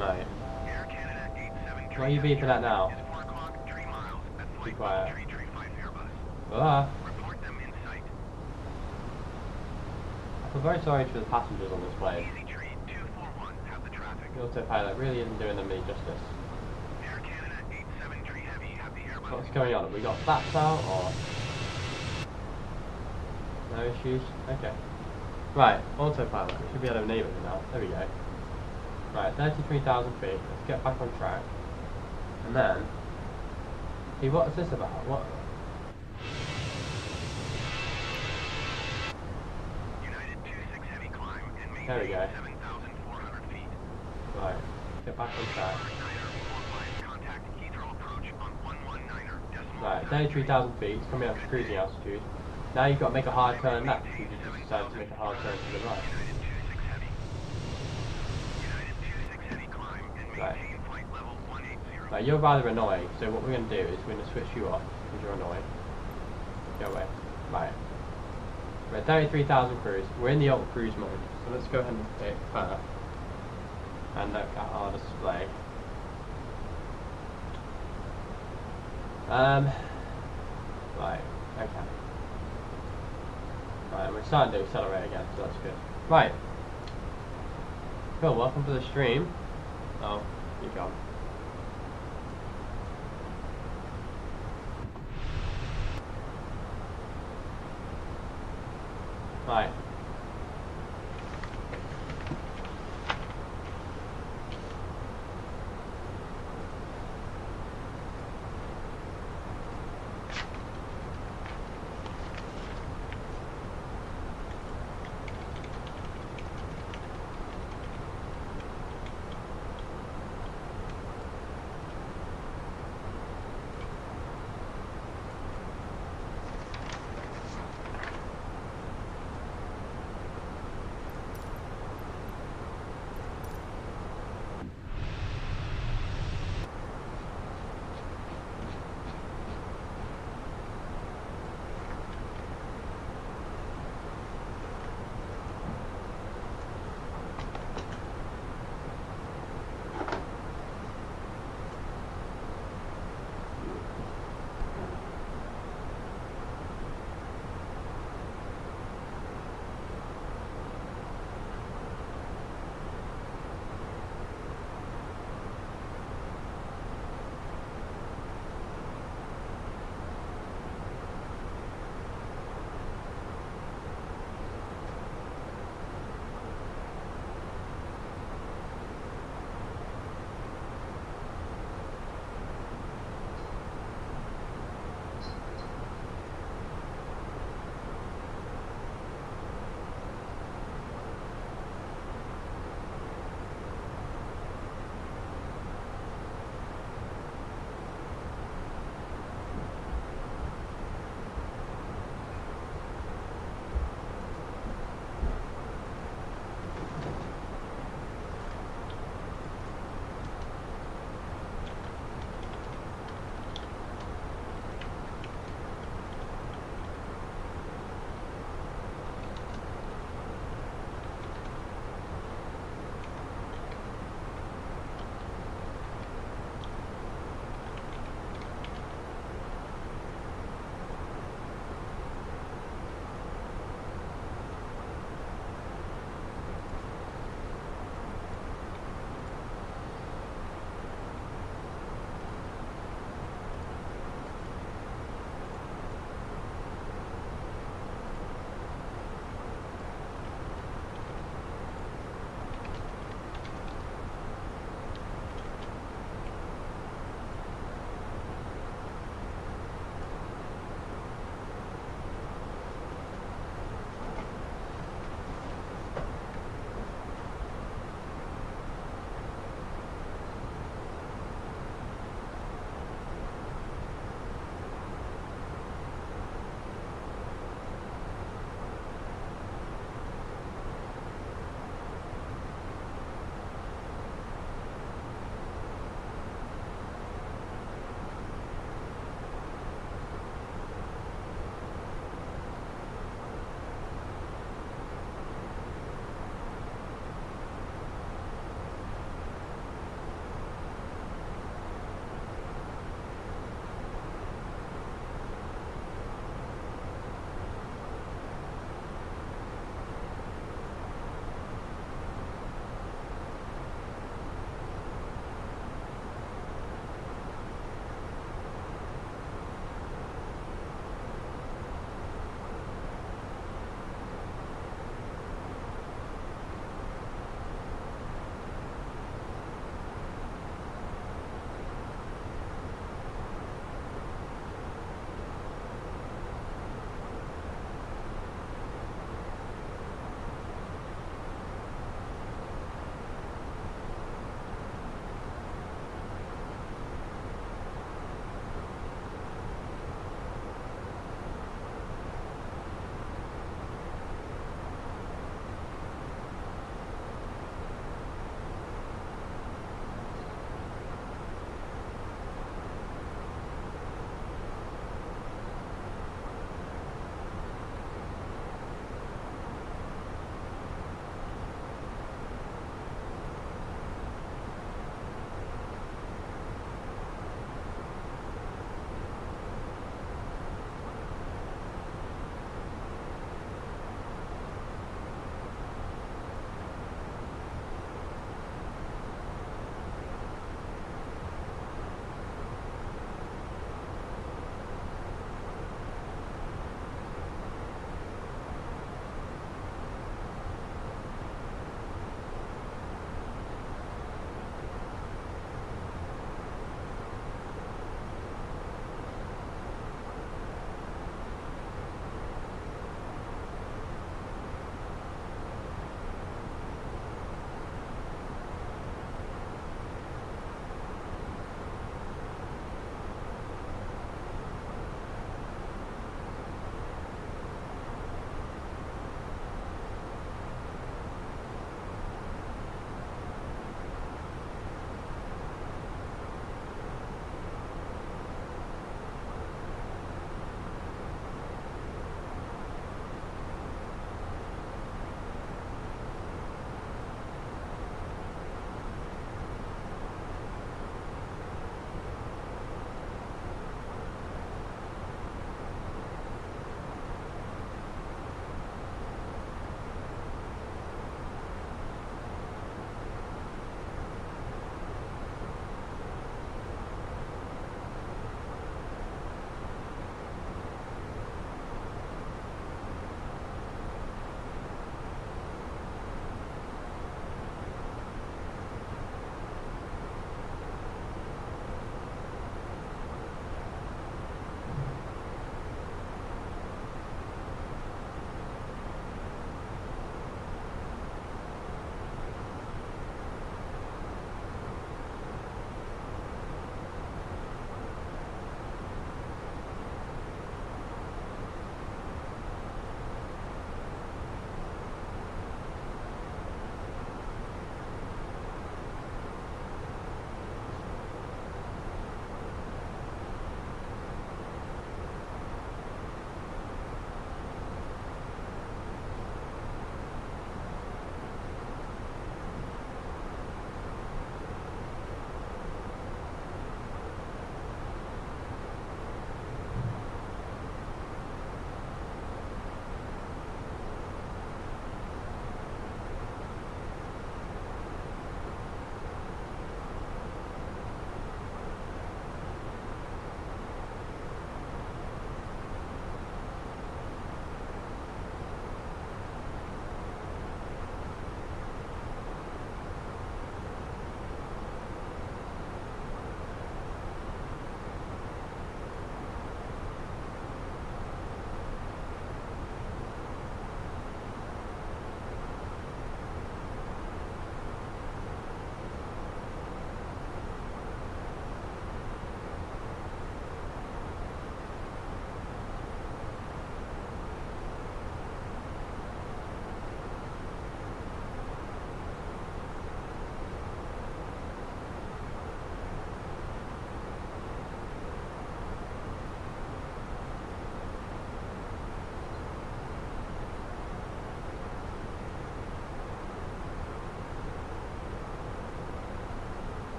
Right. Air Canada 87 What are you beeping at now? is 4 o'clock 3 miles at Be flight quiet. level tree 35 Airbus. Ah, Report them in sight. I feel very sorry for the passengers on this plane. Easy Tree 241 have the traffic. The autopilot really isn't doing them any justice. Air Canada 87 Tree Heavy have the Airbus. What's going on? Have we got flaps out or no issues? Okay. Right, autopilot. We should be able to enable it now. There we go. Right, 33,000 feet. Let's get back on track. And then, see, what is this about? What? United 26 Heavy climb and There we maintain go. 7,400 feet. Right, get back on track. Contact Heathrow approach on 119er decimal. Right, 33,000 feet. It's coming up to cruising altitude. Now you've got to make a hard turn left. You just decided to make a hard turn to the right. United 26 Heavy. United 26 Heavy climb and Right. maintain flight level 180. Now you're rather annoying, so what we're going to do is we're going to switch you off because you're annoying. Go away. Right. We're at 33,000 cruise. We're in the ultra cruise mode, so let's go ahead and pick her and look at our display. Right. Okay. Right, we're starting to accelerate again, so that's good. Right. Cool. Welcome to the stream. Oh, you gone. Right.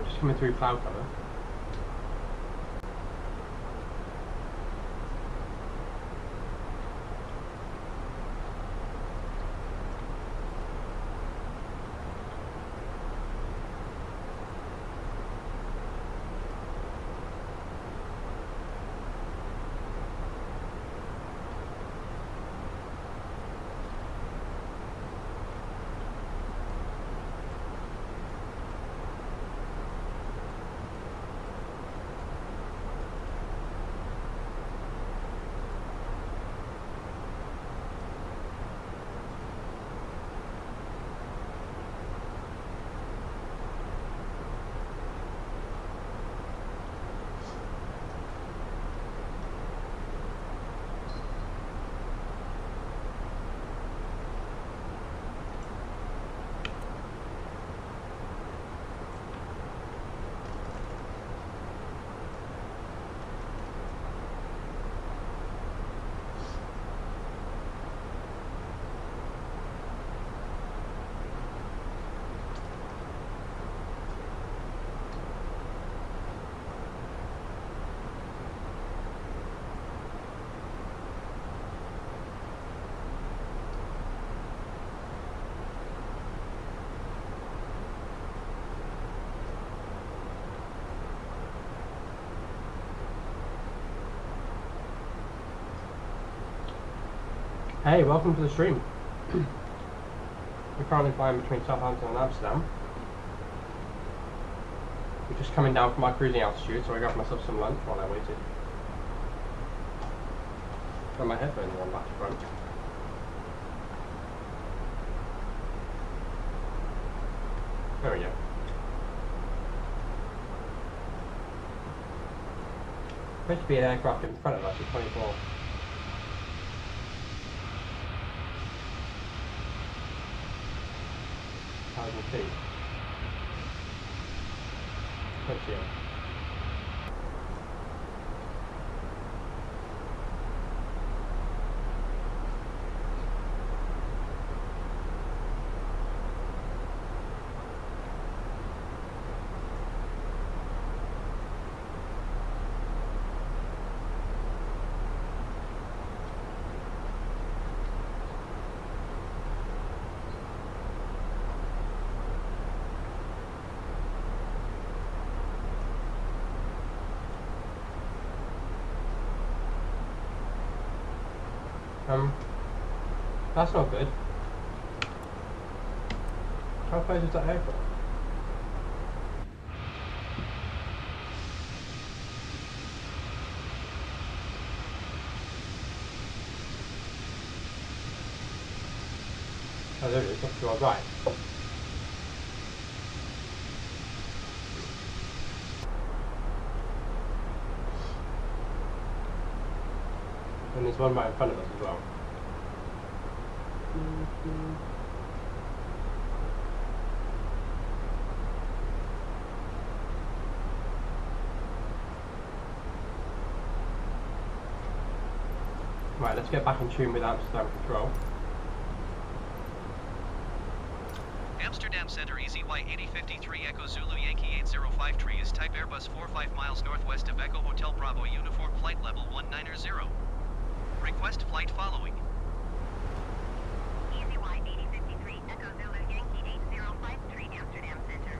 Just coming through cloud cover. Hey, welcome to the stream. We're currently flying between Southampton and Amsterdam. We're just coming down from our cruising altitude, so I got myself some lunch while I waited. Got my headphones on back to front. There we go. Supposed to be an aircraft in front of us at 24. Feet. Let's see. That's not good. How close is that aircraft? Oh, there it is, off to our right. And there's one right in front of us as well. Right, let's get back in tune with Amsterdam Control. Amsterdam Center EZY 8053 Echo Zulu Yankee 805 is type Airbus 45 miles northwest of Echo Hotel Bravo Uniform Flight Level 190. Request flight following. EZY 8053 Echo Zulu Yankee 8053 Amsterdam Center.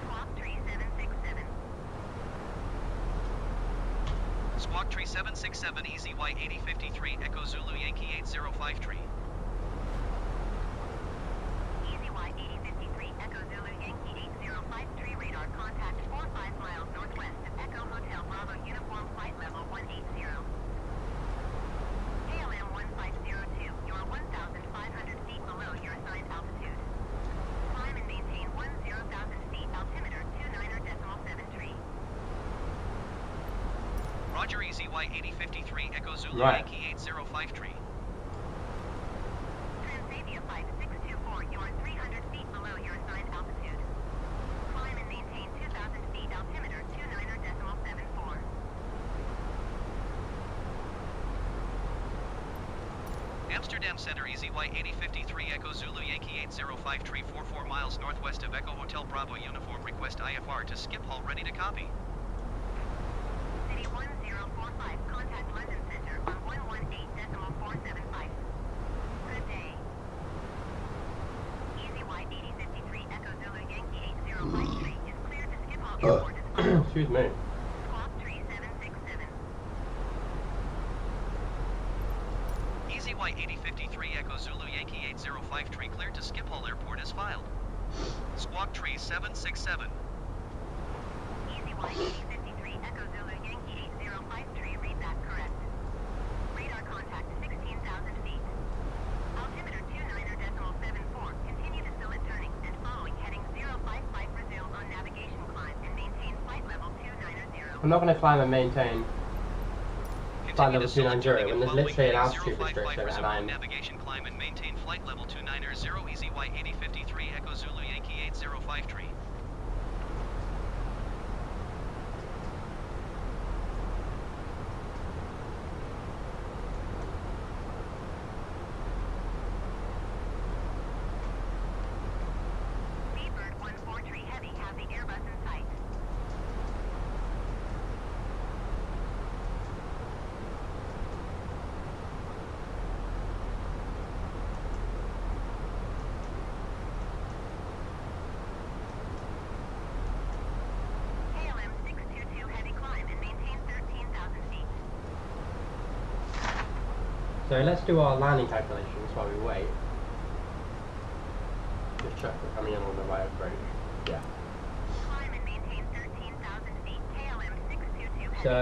Squawk 3767. Squawk 3767 EZY 8053 Echo Zulu Yankee 8053. EZY 8053 Echo Zulu Yankee 8053 radar contact 45 miles northwest of Echo Hotel Bravo Uniform Flight Level 180. KLM 1502, you are 1,500 feet below your assigned altitude. Climb and maintain 10,000 feet, altimeter 29.73. Roger, EZY 8053 Echo Zulu Right. Yankee 8053. Transavia 5624, you are 300 feet below your assigned altitude. Climb and maintain 2,000 feet, altimeter 29.74. Amsterdam Center EZY 8053 Echo Zulu Yankee 805 Tree 44 miles northwest of Echo Hotel Bravo Uniform. Request IFR to skip hall ready to copy. City 1045, contact London Center on 118.475. Good day. EZY 8053 Echo Zulu Yankee 8053 is cleared to skip hall airport as follows. Excuse me. Squawk 3767. EZY 8053 Echo Zulu Yankee 805 Tree cleared to skip hall airport as filed. Squawk tree 767. EZY 8053 Echo Zulu Yankee 8053, read that correct. Radar contact 16,000 feet. Altimeter 29.74, continue to Sillet turning and following heading 055 resume on navigation climb and maintain flight level 290. I'm not going to climb and maintain flight Continue level to Sillet 290 turning when and there's following literally an heading altitude 055 restriction resume and on I'm... navigation climb and maintain flight level 290 EZY 8053 Echo Zulu Yankee 805 Tree. Seabird 143 Heavy have the Airbus in sight. KLM 622 Heavy climb and maintain 13,000 feet. So let's do our landing calculations while we wait. Just check we're coming in on the right approach. Yeah. Climb and maintain 13,000 feet. KLM 622 Heavy. So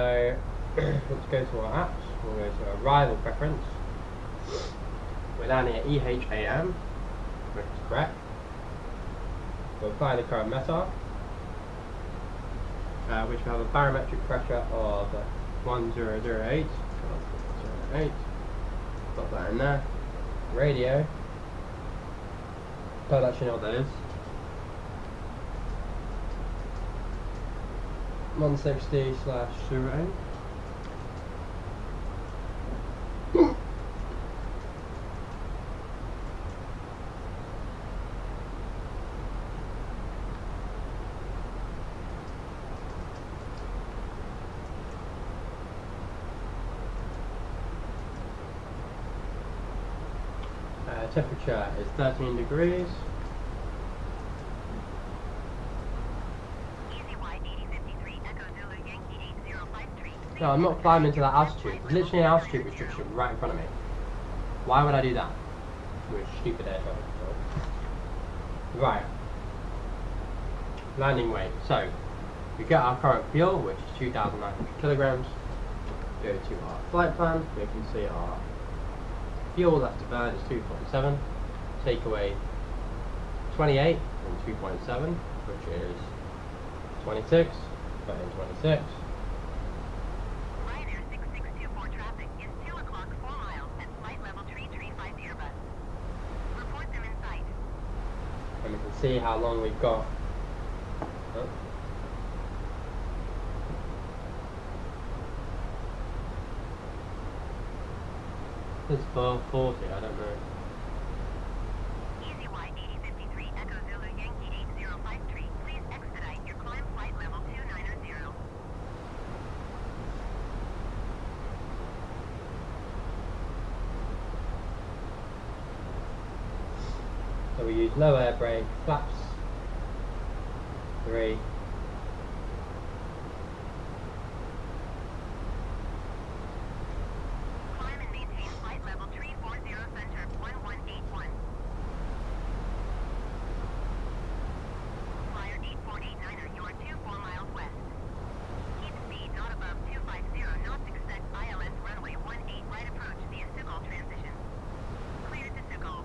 let's go to our apps. We'll go to arrival preference. We're landing at EHAM, which is correct. We'll apply the current METAR, which will have a barometric pressure of 1008. Got that in there. Radio. Don't actually know what that is. 160/0. Temperature is 13 degrees. EZY 8053 Echo Zulu Yankee 8053. No, I'm not climbing to that altitude. There's literally an altitude restriction right in front of me. Why would I do that? You're a stupid air traffic control. Right. Landing weight. So, we get our current fuel, which is 2,900 kilograms. Go to our flight plan. We can see our fuel left to burn is 2.7. Take away 28 from 2.7, which is 26. Put in 26. Ryanair 6624 traffic is 2 o'clock 4 miles at flight level 335 Airbus. Report them in sight. And we can see how long we've got. Oh. It's 12:40, I don't know. EZY 8053 Echo Zulu Yankee 8053. Please expedite your climb flight level 290. So we use low air brake, flaps 3. Climb and maintain flight level 340 center 1181. Flyer 8489er, you are 24 miles west. Keep speed not above 250 knots. Expect ILS runway 18 right approach via Schiphol transition. Clear to Schiphol.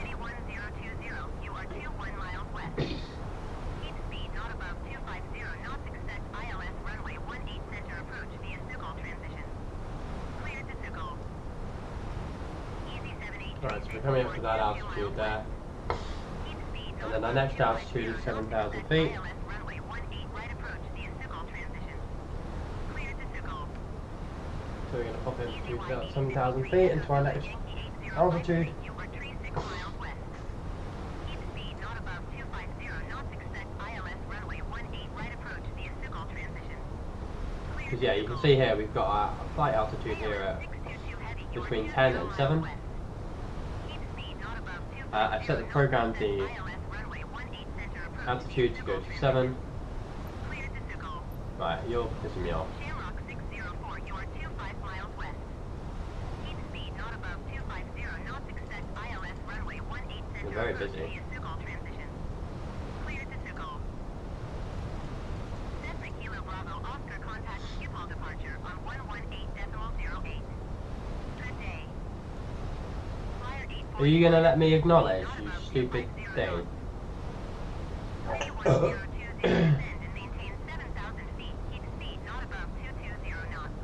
City 1020, you are 21 miles west. Keep speed not above 250 knots. Expect ILS runway 18 center approach via Schiphol transition. Clear to Schiphol. Easy 78. Right, so we're coming up to that altitude there. And then our next altitude is 7,000 feet. So we're going to pop into about 7,000 feet into our next altitude. You are 36 miles west. Keep speed not above 250 knots. Expect ILS runway 18 right approach via signal transition. Because yeah, you can see here we've got our flight altitude here at between 10 and 7. I've set the program the altitude to go to 7. Right, you're pissing me off. Shamrock 604, you are 25 miles west. Keep speed not above 250 knots. Expect ILS runway 18 center We're very approach busy. via signal transition. Clear to signal. Cessna Kilo Bravo Oscar contact Schiphol departure on 118.08. Good day. Flyer 840. Are you going to let me acknowledge, you stupid thing? 31020 descend and maintain 7,000 feet. Keep speed not above 220 knots.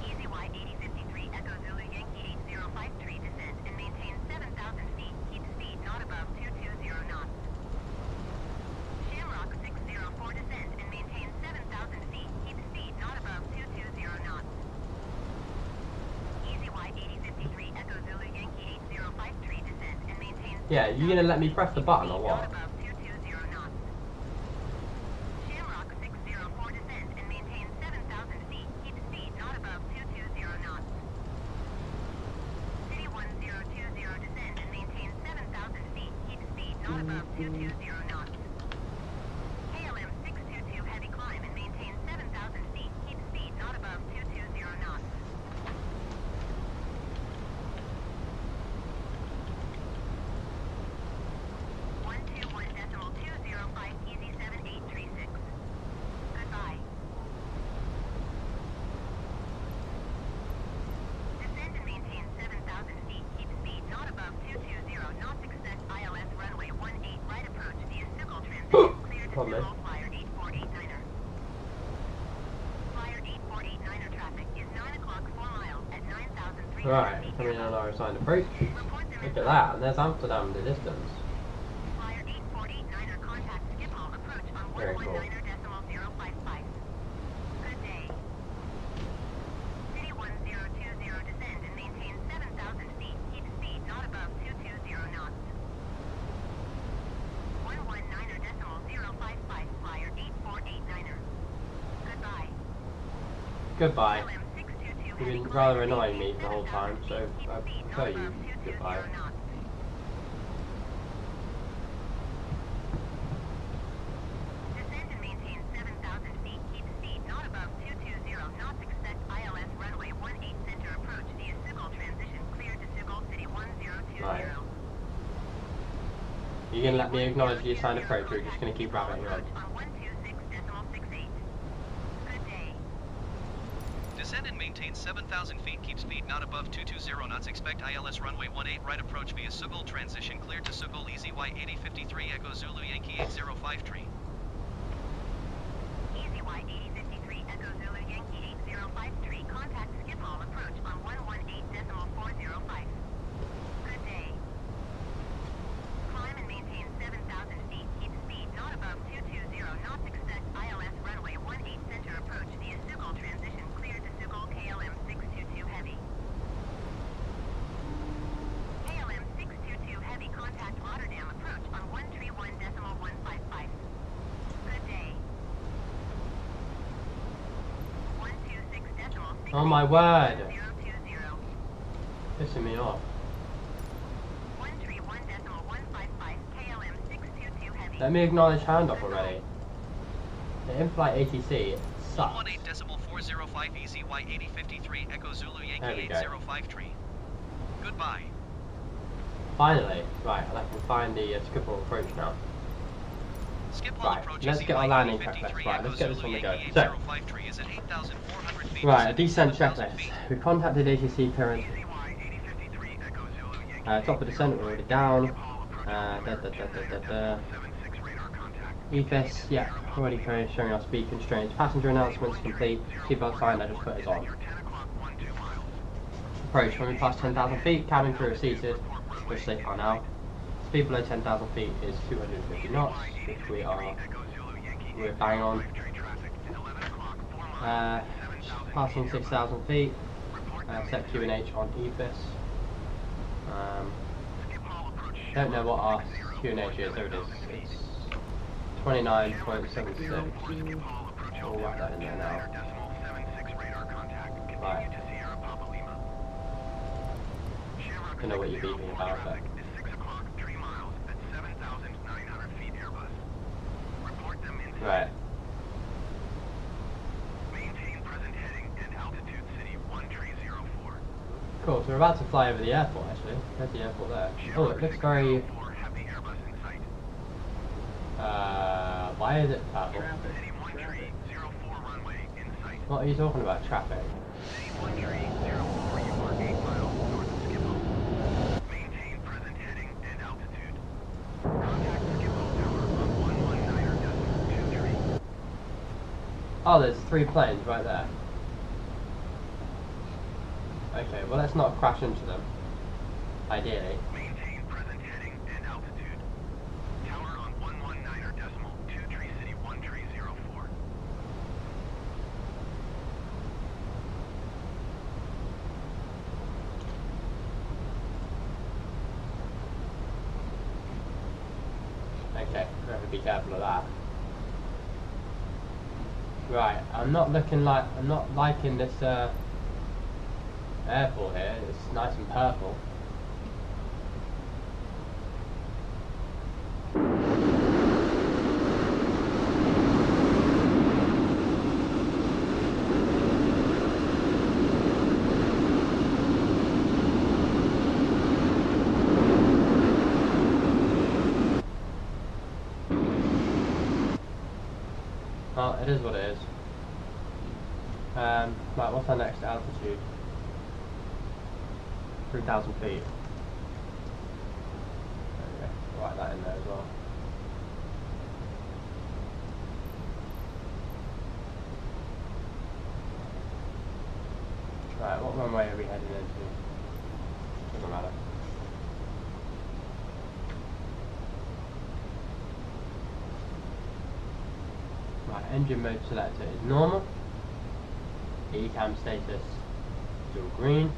Easy Y 8053 Echo Zulu Yankee 8053 descend and maintain 7,000 feet. Keep speed not above 220 knots. Shamrock 604 descend and maintain 7,000 feet. Keep speed not above 220 knots. Easy Y 8053 Echo Zulu Yankee 8053 descend and maintain. Yeah, you going to let me press the button or what? Not above 220 knots. Shamrock 604 descend and maintain 7,000 feet. Keep speed not above 220 knots. City 1020 descend and maintain 7,000 feet. Keep speed not above 220 knots. KLM 622 heavy climb and maintain 7,000 feet. Keep speed not above 220 knots. Easy 7836. Goodbye. Descend and maintain 7,000 feet. Keep speed not above 220 knots. Expect ILS runway 18 right approach via signal transition. Clear to Problem. signal flyer 8489er. Flyer 8489er traffic is 9 o'clock 4 miles at 9,300 Right, feet. coming on our assigned approach. Report them Look in at that, and there's Amsterdam in the distance. Flyer 8489er contact Schiphol approach on Very cool. 119.055. Good day. City 1020 descend and maintain 7,000 feet. Keep speed not above 220 knots. 119.055 flyer 8489er. Goodbye. Goodbye. LM 622 You've heavy been climb rather and annoying me maintain the whole time, 7,000 so feet. I Keep speed prefer not you. above 220 Goodbye. knots. Descend and maintain 7,000 feet. Keep speed not above 220 knots. Expect ILS runway 18 center approach via signal transition. Clear to signal City 1020. Right. You're going to let me acknowledge the assigned approach, or you're just going to keep rabbiting on? On 126.68. Good day. Descend and maintain 7,000 feet. Keep speed not above 220 knots. Expect ILS runway 18 right approach via Sugal transition. Clear to Sugal Easy Y 8053 Echo Zulu Yankee 8053. Easy Y 8053 Echo Zulu Yankee 8053. Contact Schiphol approach on 118.405. Good day. Climb and maintain 7,000 feet. Keep speed not above 220 knots. Expect ILS runway 18 center approach via Sugal transition. Clear to Sugal KLM 622 heavy. KLM 622 heavy contact Rotterdam approach on 131.155. Good day. 126.6. Oh my word! 020. Pissing me off. 131.155 KLM 622 heavy. Let me acknowledge handoff already. The in-flight ATC sucks. 118.405 Easy Y 8053 Echo Zulu There Yankee we go. 8053. Goodbye. Finally, right, and I can find the Schiphol approach now. Schiphol Right, approach let's Easy get our Y landing 8053 checklist. Right, Echo let's get this Zulu on the go. Yankee So, 8053 is at 8,400 feet. right, a descending descent 7,000 checklist. feet. We contacted ATC clearance. Easy Y 8053 Echo Zulu Yankee. Top of descent, we're already down. Schiphol approach 76 radar contact. EFIS, yeah, already showing our speed constraints. Passenger announcements complete. Seatbelt sign, I just put it on. You're 10 o'clock 12 miles. Approach when we pass 10,000 feet, cabin crew are seated, which they are now. Speed below 10,000 feet is 250 knots, which we're bang on. passing 6,000 feet. Set QNH on Aegis. Don't know what our QNH is. There it is. It's 29.76. I'll write that in there now. Right. Don't know what you're beeping about, but. Right. Cool, so we're about to fly over the airport actually. There's the airport there. Oh, it looks very... why is it purple? What are you talking about? Traffic? Oh, there's 3 planes right there. Okay, well let's not crash into them. Ideally. Maintain present heading and altitude. Tower on 119.2 City 1304. Okay, we have to be careful of that. Right, I'm not liking this airport here. It's nice and purple. Well, it is what it is. Right, what's our next altitude? 3,000 feet. Okay, write that in there as well. Right, what runway are we heading into? Doesn't matter. Right, engine mode selector is normal. ECAM status still green.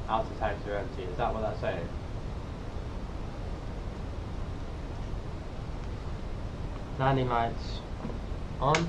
Outer tanks are empty, is that what that's saying? Landing lights on.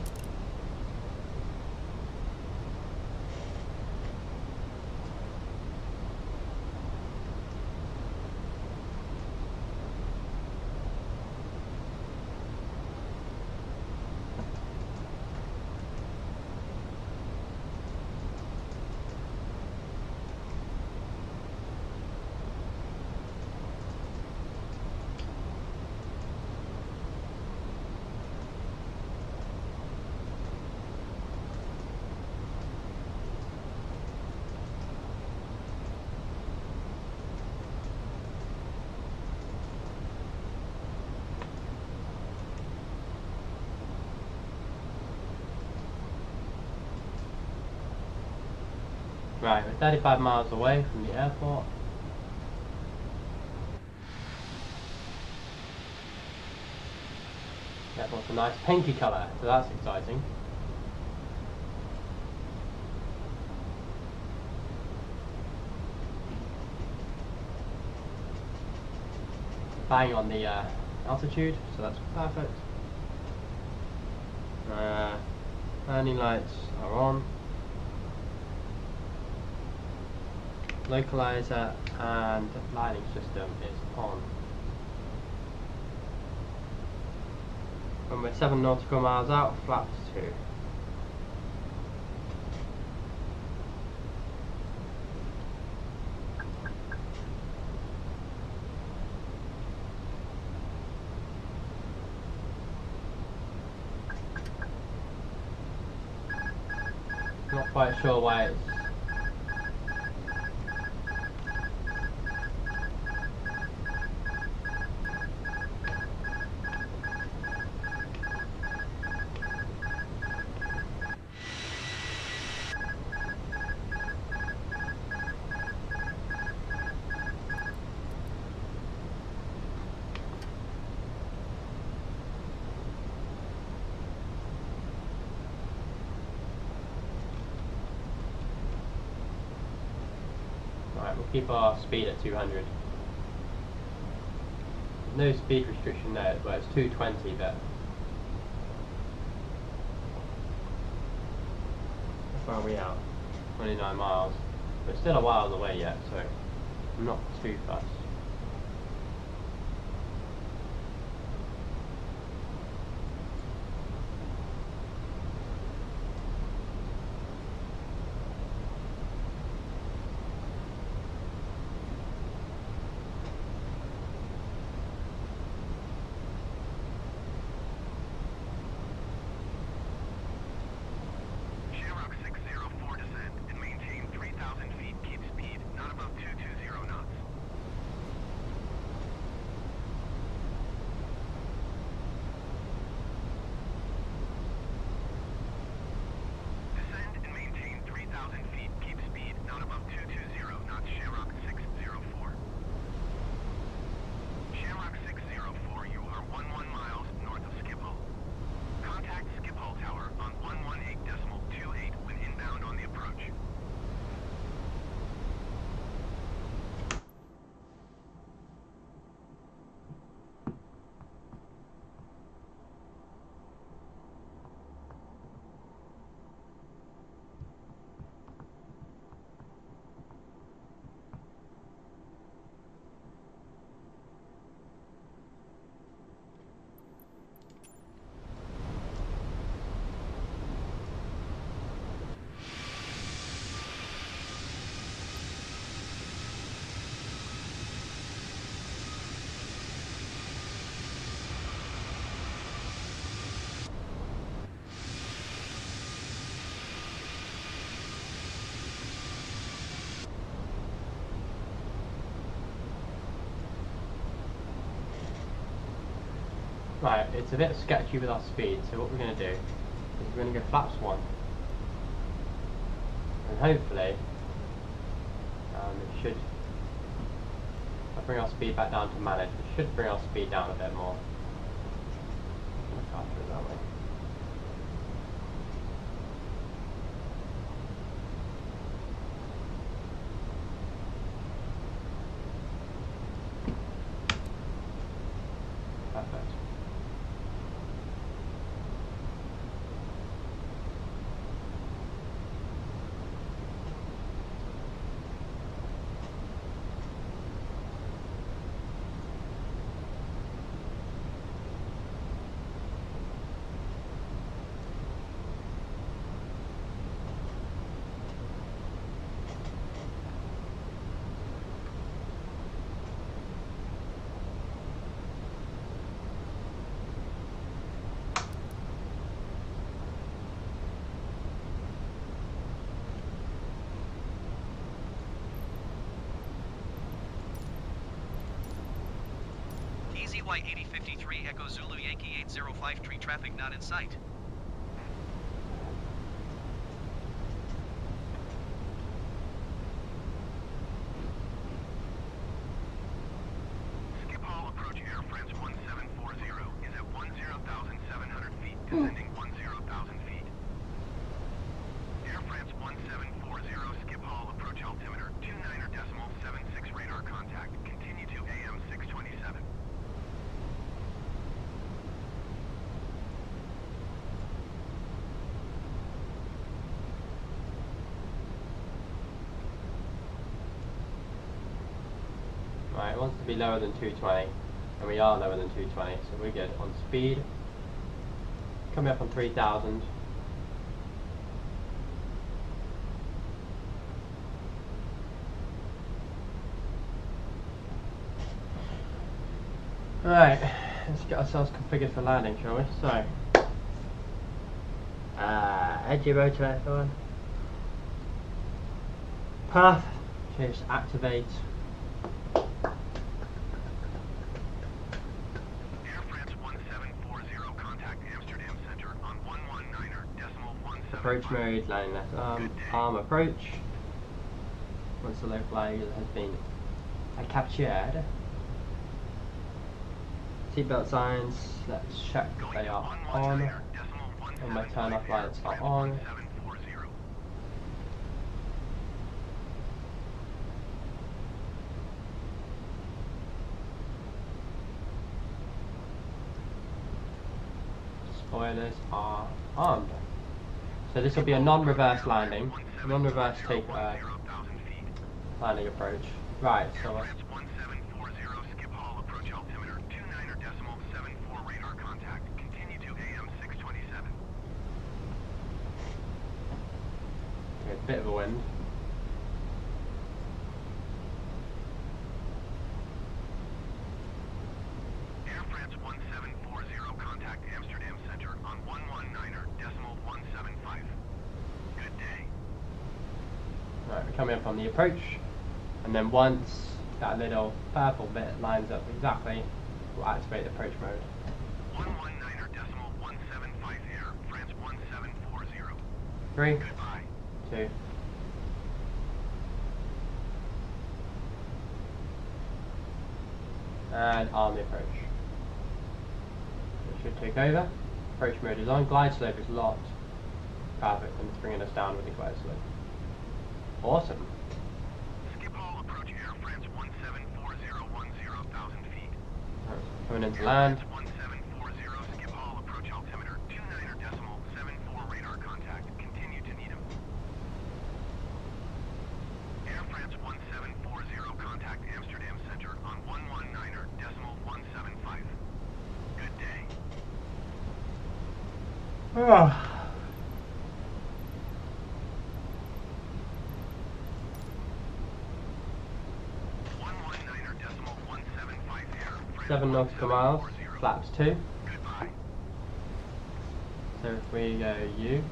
Right, we're 35 miles away from the airport. The airport's a nice pinky colour, so that's exciting. Bang on the altitude, so that's perfect. Landing lights are on. Localizer and lighting system is on. When we're 7 nautical miles out, flaps 2. Not quite sure why it's keep our speed at 200. There's no speed restriction there, but it's 220, but how far are we out? 29 miles. But still a while away yet, so I'm not too fast. Right, it's a bit sketchy with our speed, so what we're going to do is we're going to go flaps 1. And hopefully, it should, I'll bring our speed back down to manage, it should bring our speed down a bit more. Look after it that way. Perfect. EZY 8053 Echo Zulu Yankee 805 traffic not in sight. Schiphol approach Air France 1740 is at 10,700 feet, descending 10,000 feet. Air France 1740 Schiphol approach altimeter 29.76 radar contact. Continue to AM 627. Right, it wants to be lower than 220, and we are lower than 220, so we're good. On speed, coming up on 3,000. Right, let's get ourselves configured for landing, shall we? So, head your rotor, everyone. Path, just activate. Air France 1740 contact Amsterdam Center on 119.175. Approach mode, landing left arm approach. Once the low flag has been captured. Seatbelt signs, let's check they are on. And my turn off lights are on. Spoilers are armed. So this will be a non-reverse landing, a non-reverse take landing approach. Right, so France 1740, skip hall, approach altimeter 29.74 radar contact. Continue to AM 627. okay, a bit of a wind. Air France 1740, contact Amsterdam Center on 119.175. Good day. Right, we're coming up on the approach, and then once that little purple bit lines up exactly, we'll activate the approach mode. 119.175 Air France 1740. 3, Goodbye. 2, and arm the approach. It should take over. Approach mode is on. Glide slope is locked. Perfect, and it's bringing us down with the glide slope. Awesome. Skip hall, approach Air France 1740, 10,000 feet. Right, coming into land. 1740, skip hall, approach altimeter 29.74 radar contact. Continue to Needham. Air France 1740, contact Amsterdam Center on 119.175. Good day. Ah. 7 nautical miles, flaps 2. Goodbye. So if we go U,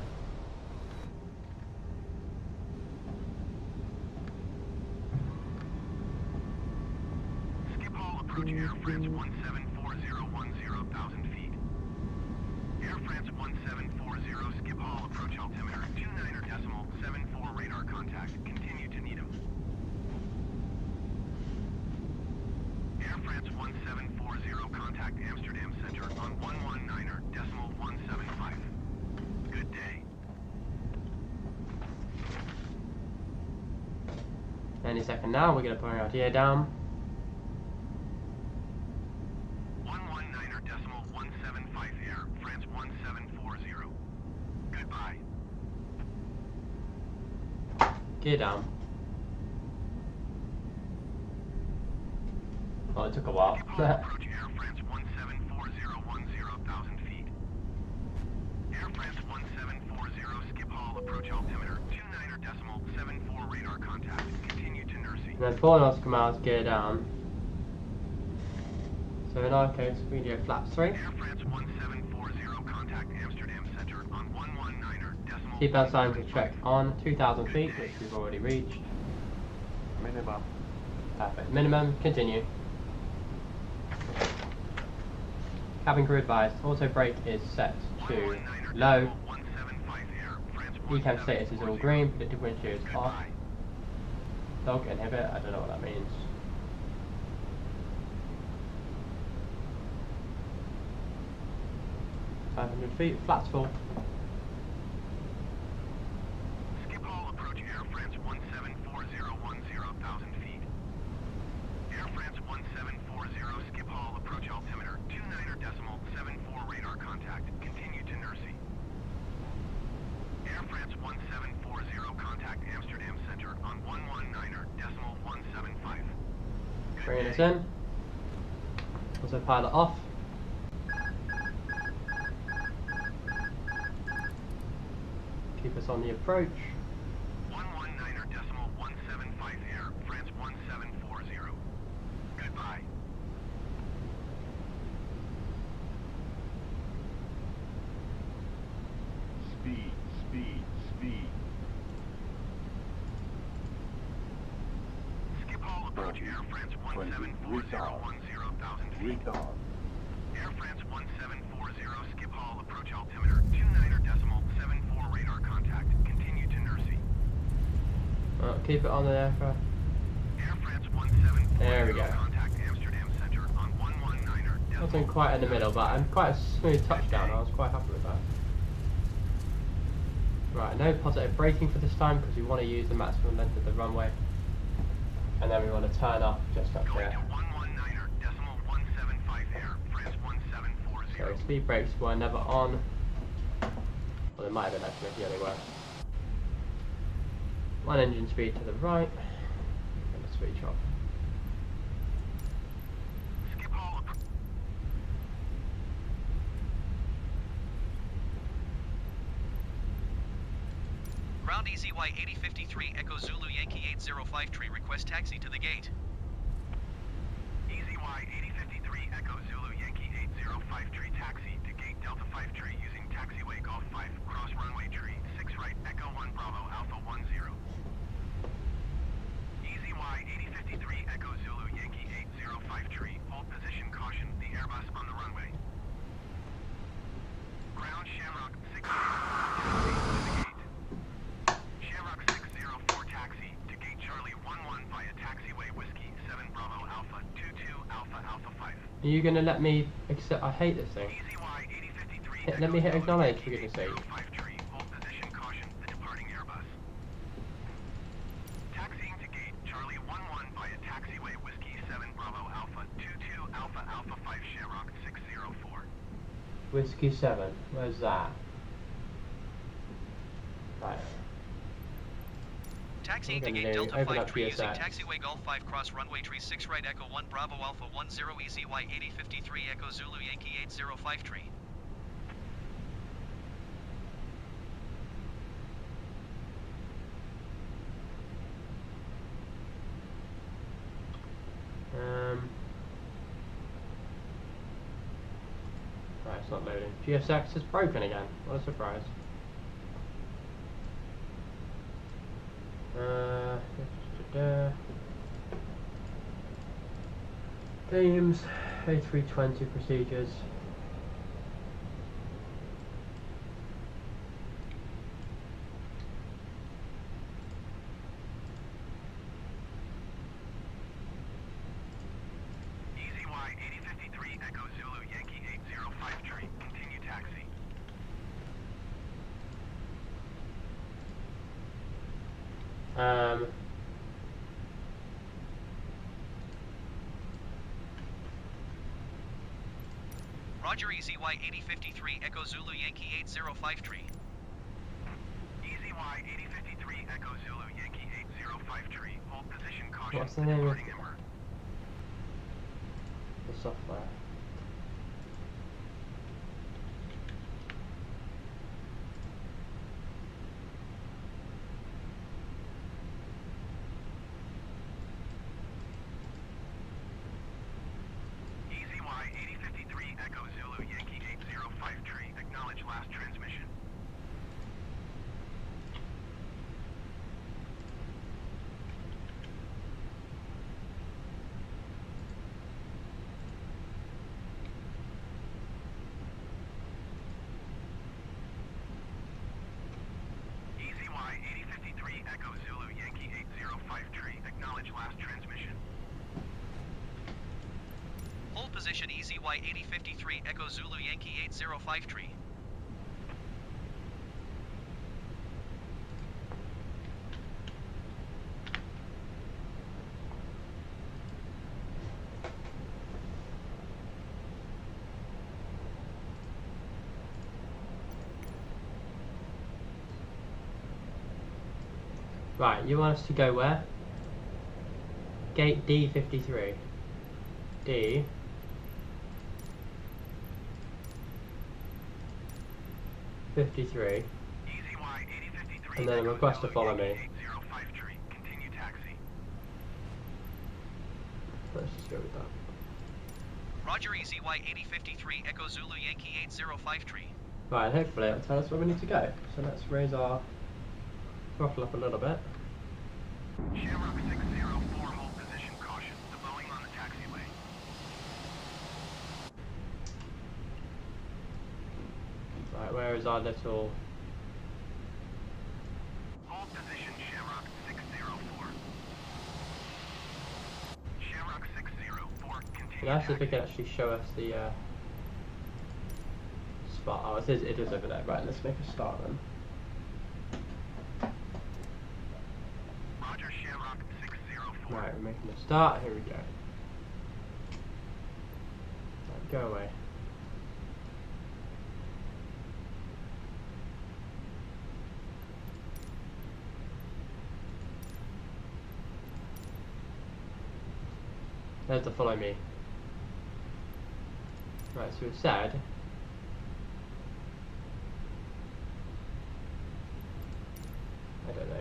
Skip hall, approach Air France 1740, 10,000 feet. Air France 1740, skip hall, approach altimeter 29.74 radar contact. Continue to Needham. Air France 1740, contact Amsterdam Center on 119.175. Good day. any second now we're going to bring our gear down. 119.175 Air France 1740. Goodbye. Gear down. Oh, it took a while. Skip hall, approach Air France 1740, 10,000 feet. Air France 1740, skip hall, approach altimeter 29.74 radar contact. Continue to Nursey. And then 4 nautical miles, gear down. So in our case, we do flaps 3. Air France 1740, contact Amsterdam Center on 119.175. Seatbelt signs are checked on 2,000 feet, which we've already reached. Minimum. Perfect. Minimum, continue. Cabin crew advised, auto brake is set to low. Ecam status is all green, predicted wind shear is off. Dog inhibit, I don't know what that means. .500 feet, flaps full. Skip hall, approach Air France 1740, 10,000 feet. Air France 1740, skip hall, approach altimeter 29.74 radar contact. Continue to Nursey. Air France 1740, contact Amsterdam Center on 119.175. Bringing us in. Also pilot off. Keep us on the approach. 119.175 Air France 1740. Goodbye. Speed, speed, speed. Skip hall, approach Air France 1740, 10,000 feet. Recon. Air France 1740, skip hall, approach altimeter 29.74 radar contact. Continue to Nursey. Keep it on the aircraft. Air France 1740, There we go. contact Amsterdam Center on 119.175. Wasn't quite in the middle, but I'm quite a smooth touchdown. I was quite happy with that. Right, no positive braking for this time because we want to use the maximum length of the runway. And then we want to turn up just up Going here. to 119.175 Air France 1740. So it's speed brakes were never on. Well, they might have been actually, yeah they were. One engine speed to the right, and a switch off. Skip hole. Ground EZY 8053 Echo Zulu Yankee 805 request taxi to the gate. EZY 8053 Echo Zulu Yankee 805 taxi to gate Delta 5 using taxiway Golf 5 cross runway 6 right Echo 1 Bravo Alpha 10. EZY 8053 Echo Zulu Yankee 805 hold position caution the Airbus on the runway. Ground Shamrock 604 taxi to the gate. Shamrock 604 taxi to gate Charlie 11 via taxiway Whiskey 7 Bravo Alpha 22 Alpha Alpha 5. Are you gonna let me accept? I hate this thing. EZY 8053 Let me hit acknowledge for goodness sake. 805 hold position caution the departing Airbus. Taxiing to gate Charlie 11 via taxiway Whiskey 7 Bravo Alpha 22 Alpha Alpha 5 Shamrock 604. Whiskey 7, where's that? Right. Taxiing to We're gonna gate do Delta open 5 up using GSX. taxiway Golf 5 cross runway 6 right Echo 1 Bravo Alpha 10 EZY 8053 Echo Zulu Yankee 805 Right, it's not loading. GSX is broken again. What a surprise. Themes, A320 procedures. EZY 8053 Echo Zulu Yankee 805 continue taxi. Roger EZY 8053 Echo Zulu Yankee 805 EZY 8053 Echo Zulu Yankee 805 hold position caution What's the name of departing Ember. the software? EZY 8053 Echo Zulu Yankee 805 acknowledge last transmission. EZY 8053 Echo Zulu Yankee 805 acknowledge last transmission. Hold position EZY 8053 Echo Zulu Yankee 805 Right, you want us to go where? Gate D53. D. EZY 53. 8053 And then a Echo request to Zulu follow Yankee me. 805 continue taxi. Let's just go with that. Roger EZY 8053 Echo Zulu Yankee 805 Right, hopefully it'll tell us where we need to go. So let's raise our throttle up a little bit. Shamrock 604 hold position caution to Boeing on the taxiway. Right, where is our little... Hold position Shamrock 604. Shamrock 604 continue Can I ask if taxi. it can actually show us the spot? Oh, it is over there. Right, let's make a start then. Roger Shamrock 604. Right, we're making a start. Here we go. Right, go away. There's the follow me. Right, so it said. I don't know.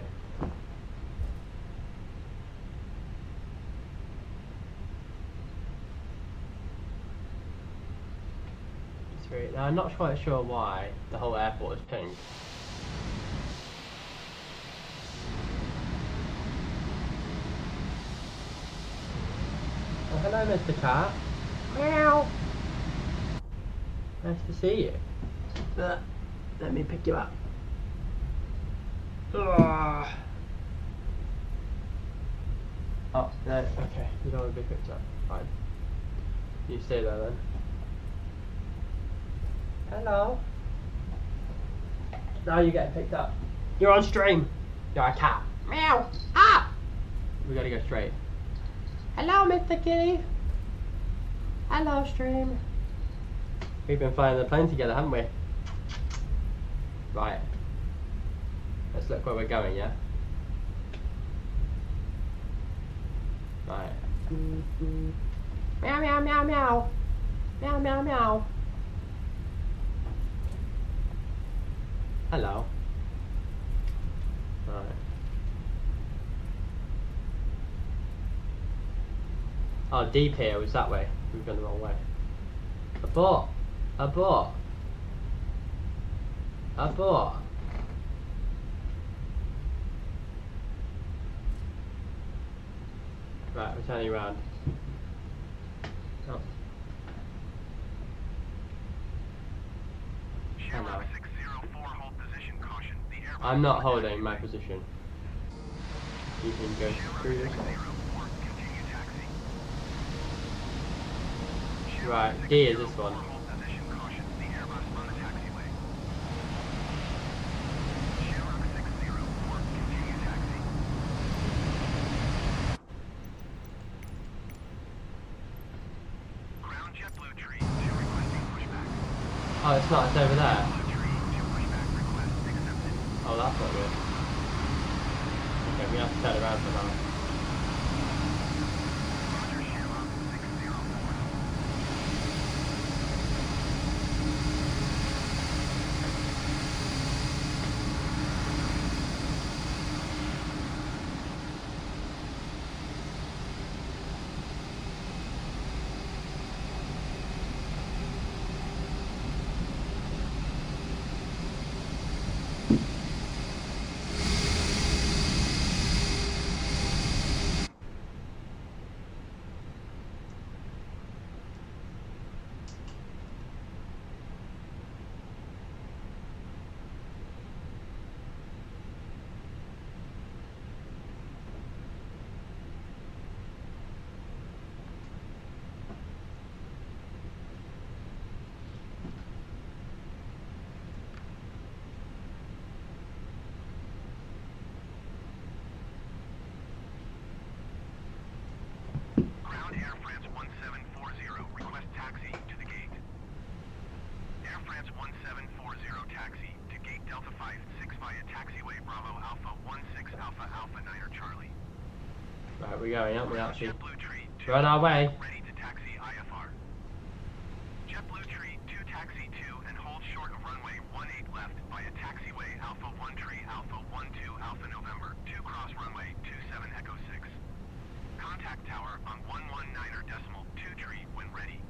Now I'm not quite sure why the whole airport is pink. Oh, hello, Mr. Cat. Meow. Nice to see you. Let me pick you up. Ugh. Oh, no, okay. You don't want to be picked up. Fine. You stay there then. Hello. Now you're getting picked up. You're on stream. You're a cat. Meow. Ah! We gotta go straight. Hello, Mr. Kitty. Hello, stream. We've been flying the plane together, haven't we? Right. Let's look where we're going, yeah? Right. Meow, meow, meow, meow. Meow, meow, meow. Hello. Right. Oh, deep here was that way. We've gone the wrong way. Abort! Abort! Abort! Right, we're turning around. Oh. Hello. I'm not holding my position. You can go through this way. Right, D is this one. Oh, it's not, it's over there. Oh, that's not good. Okay, we have to turn around for that. Right, we're going, aren't we, actually? We're on our way. Ready to taxi IFR. JetBlue Tree 2 taxi 2 and hold short of runway 18 left via taxiway Alpha 1 Tree Alpha 12 Alpha November 2 cross runway 27 Echo 6. Contact tower on 119er decimal 2 Tree when ready.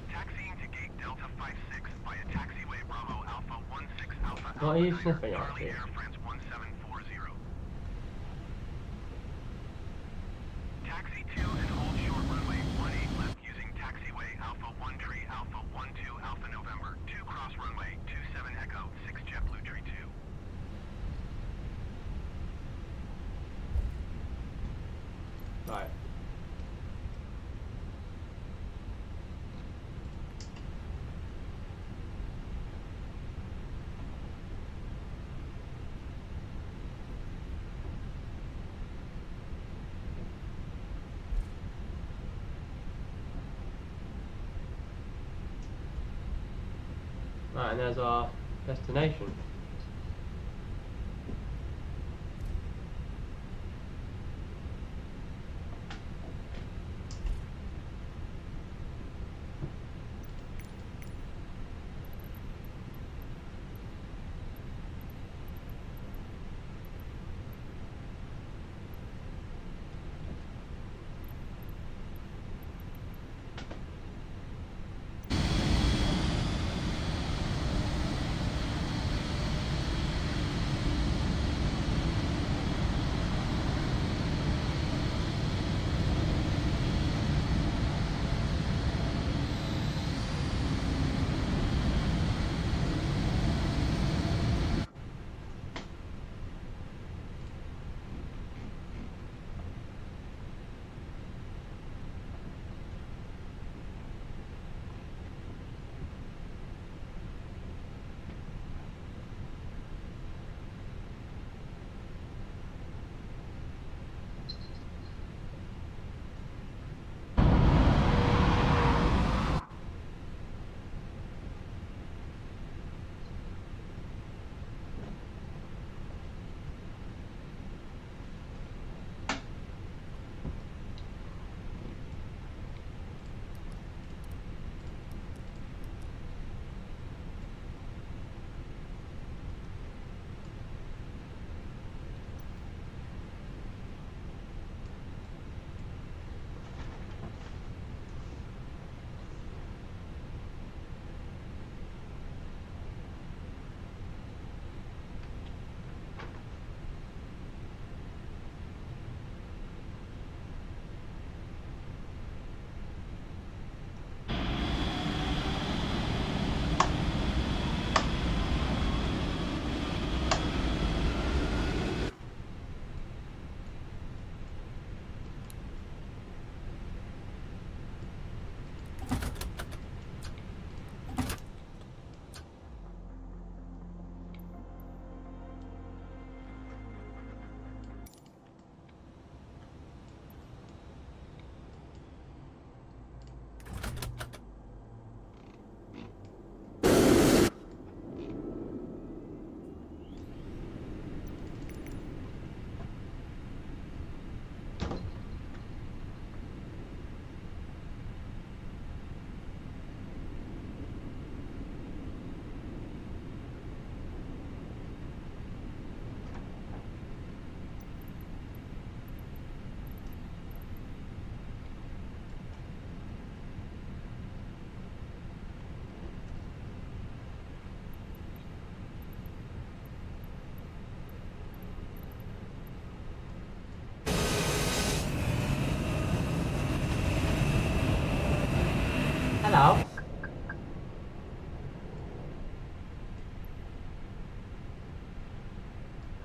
Taxiing to gate Delta 56 via taxiway Bravo Alpha 16 Alpha Alpha What are you 9 sniffing at, Charlie dude? Air France 1740. Taxi 2 and hold short runway 18 left using taxiway Alpha 1 Tree Alpha 12 Alpha November 2 cross runway 27 Echo 6 JetBlue Tree 2. Right. Right, and there's our destination.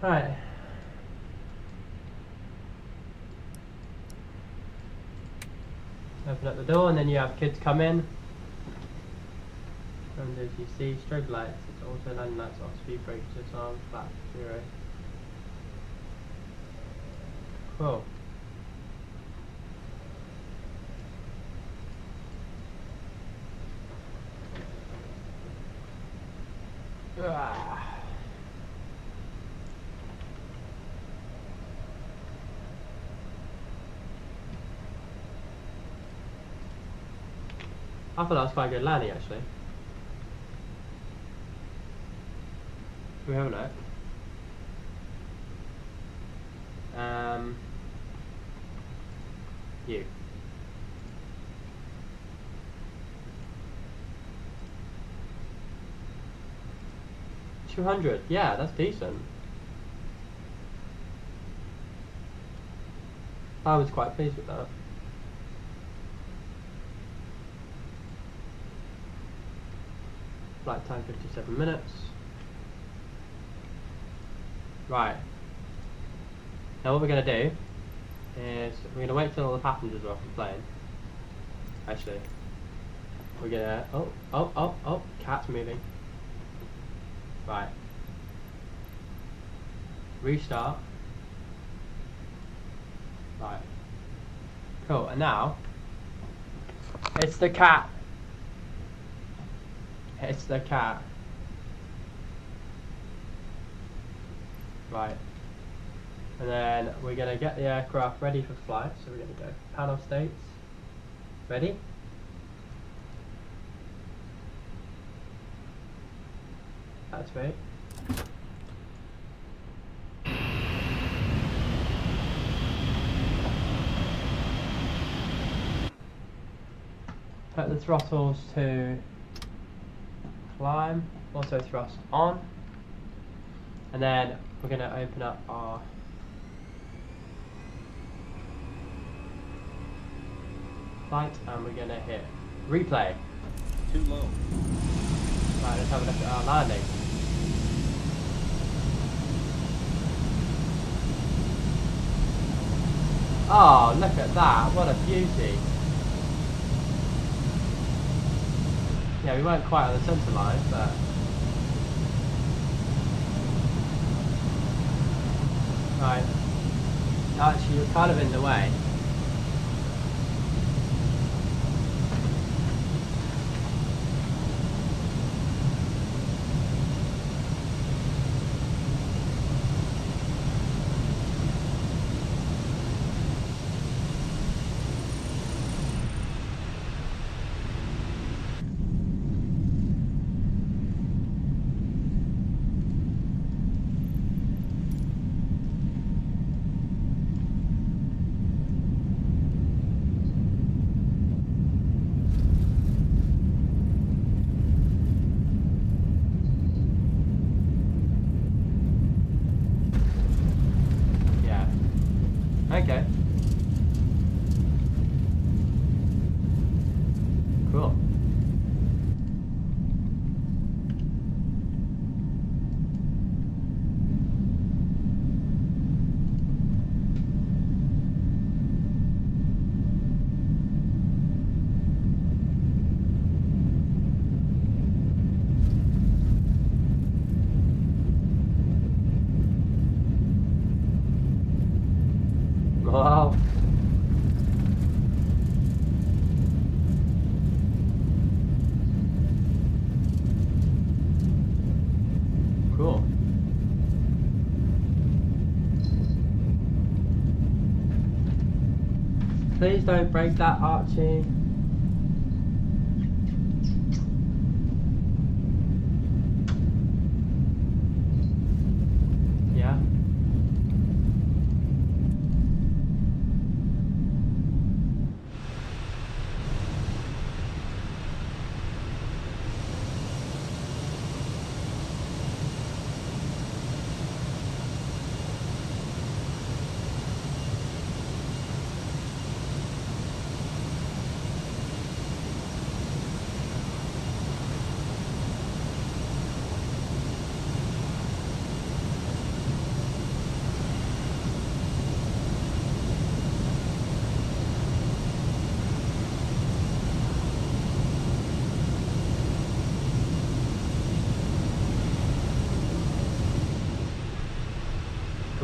Right. Open up the door and then you have kids come in. And as you see, strobe lights, it's also landing lights off, speed brakes is on, flat 0. Cool. I thought that was quite a good landing actually. Can we have a look? You. $200, yeah, that's decent. I was quite pleased with that. Flight time 57 minutes. Right. Now what we're going to do is we're going to wait till all the passengers are off the plane. Actually, we're going to... Oh, cat's moving. Right. Restart. Right. Cool, and now it's the cat. It's the cat. Right. And then we're going to get the aircraft ready for flight. So we're going to go panel states. Ready? Activate. Put the throttles to climb, auto thrust on, and then we're going to open up our flight and we're going to hit replay. Too low. Right, let's have a look at our landing. Oh, look at that, what a beauty. Yeah, we weren't quite on the centre line, but... Right. Actually, you're kind of in the way. Okay. Cool. Wow. Cool. Please don't break that, Archie. Yeah.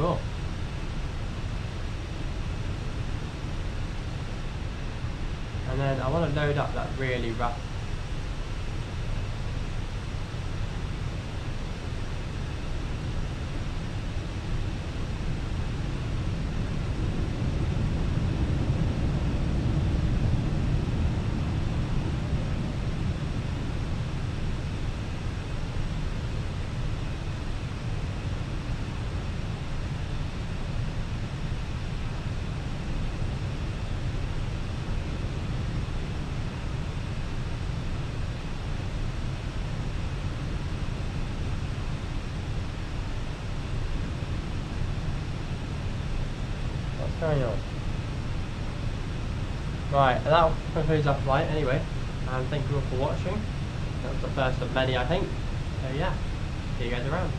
cool. And then I want to load up that really rough. Going on. Right, and that concludes our flight anyway, and thank you all for watching. That was the first of many, I think. So yeah, see you guys around.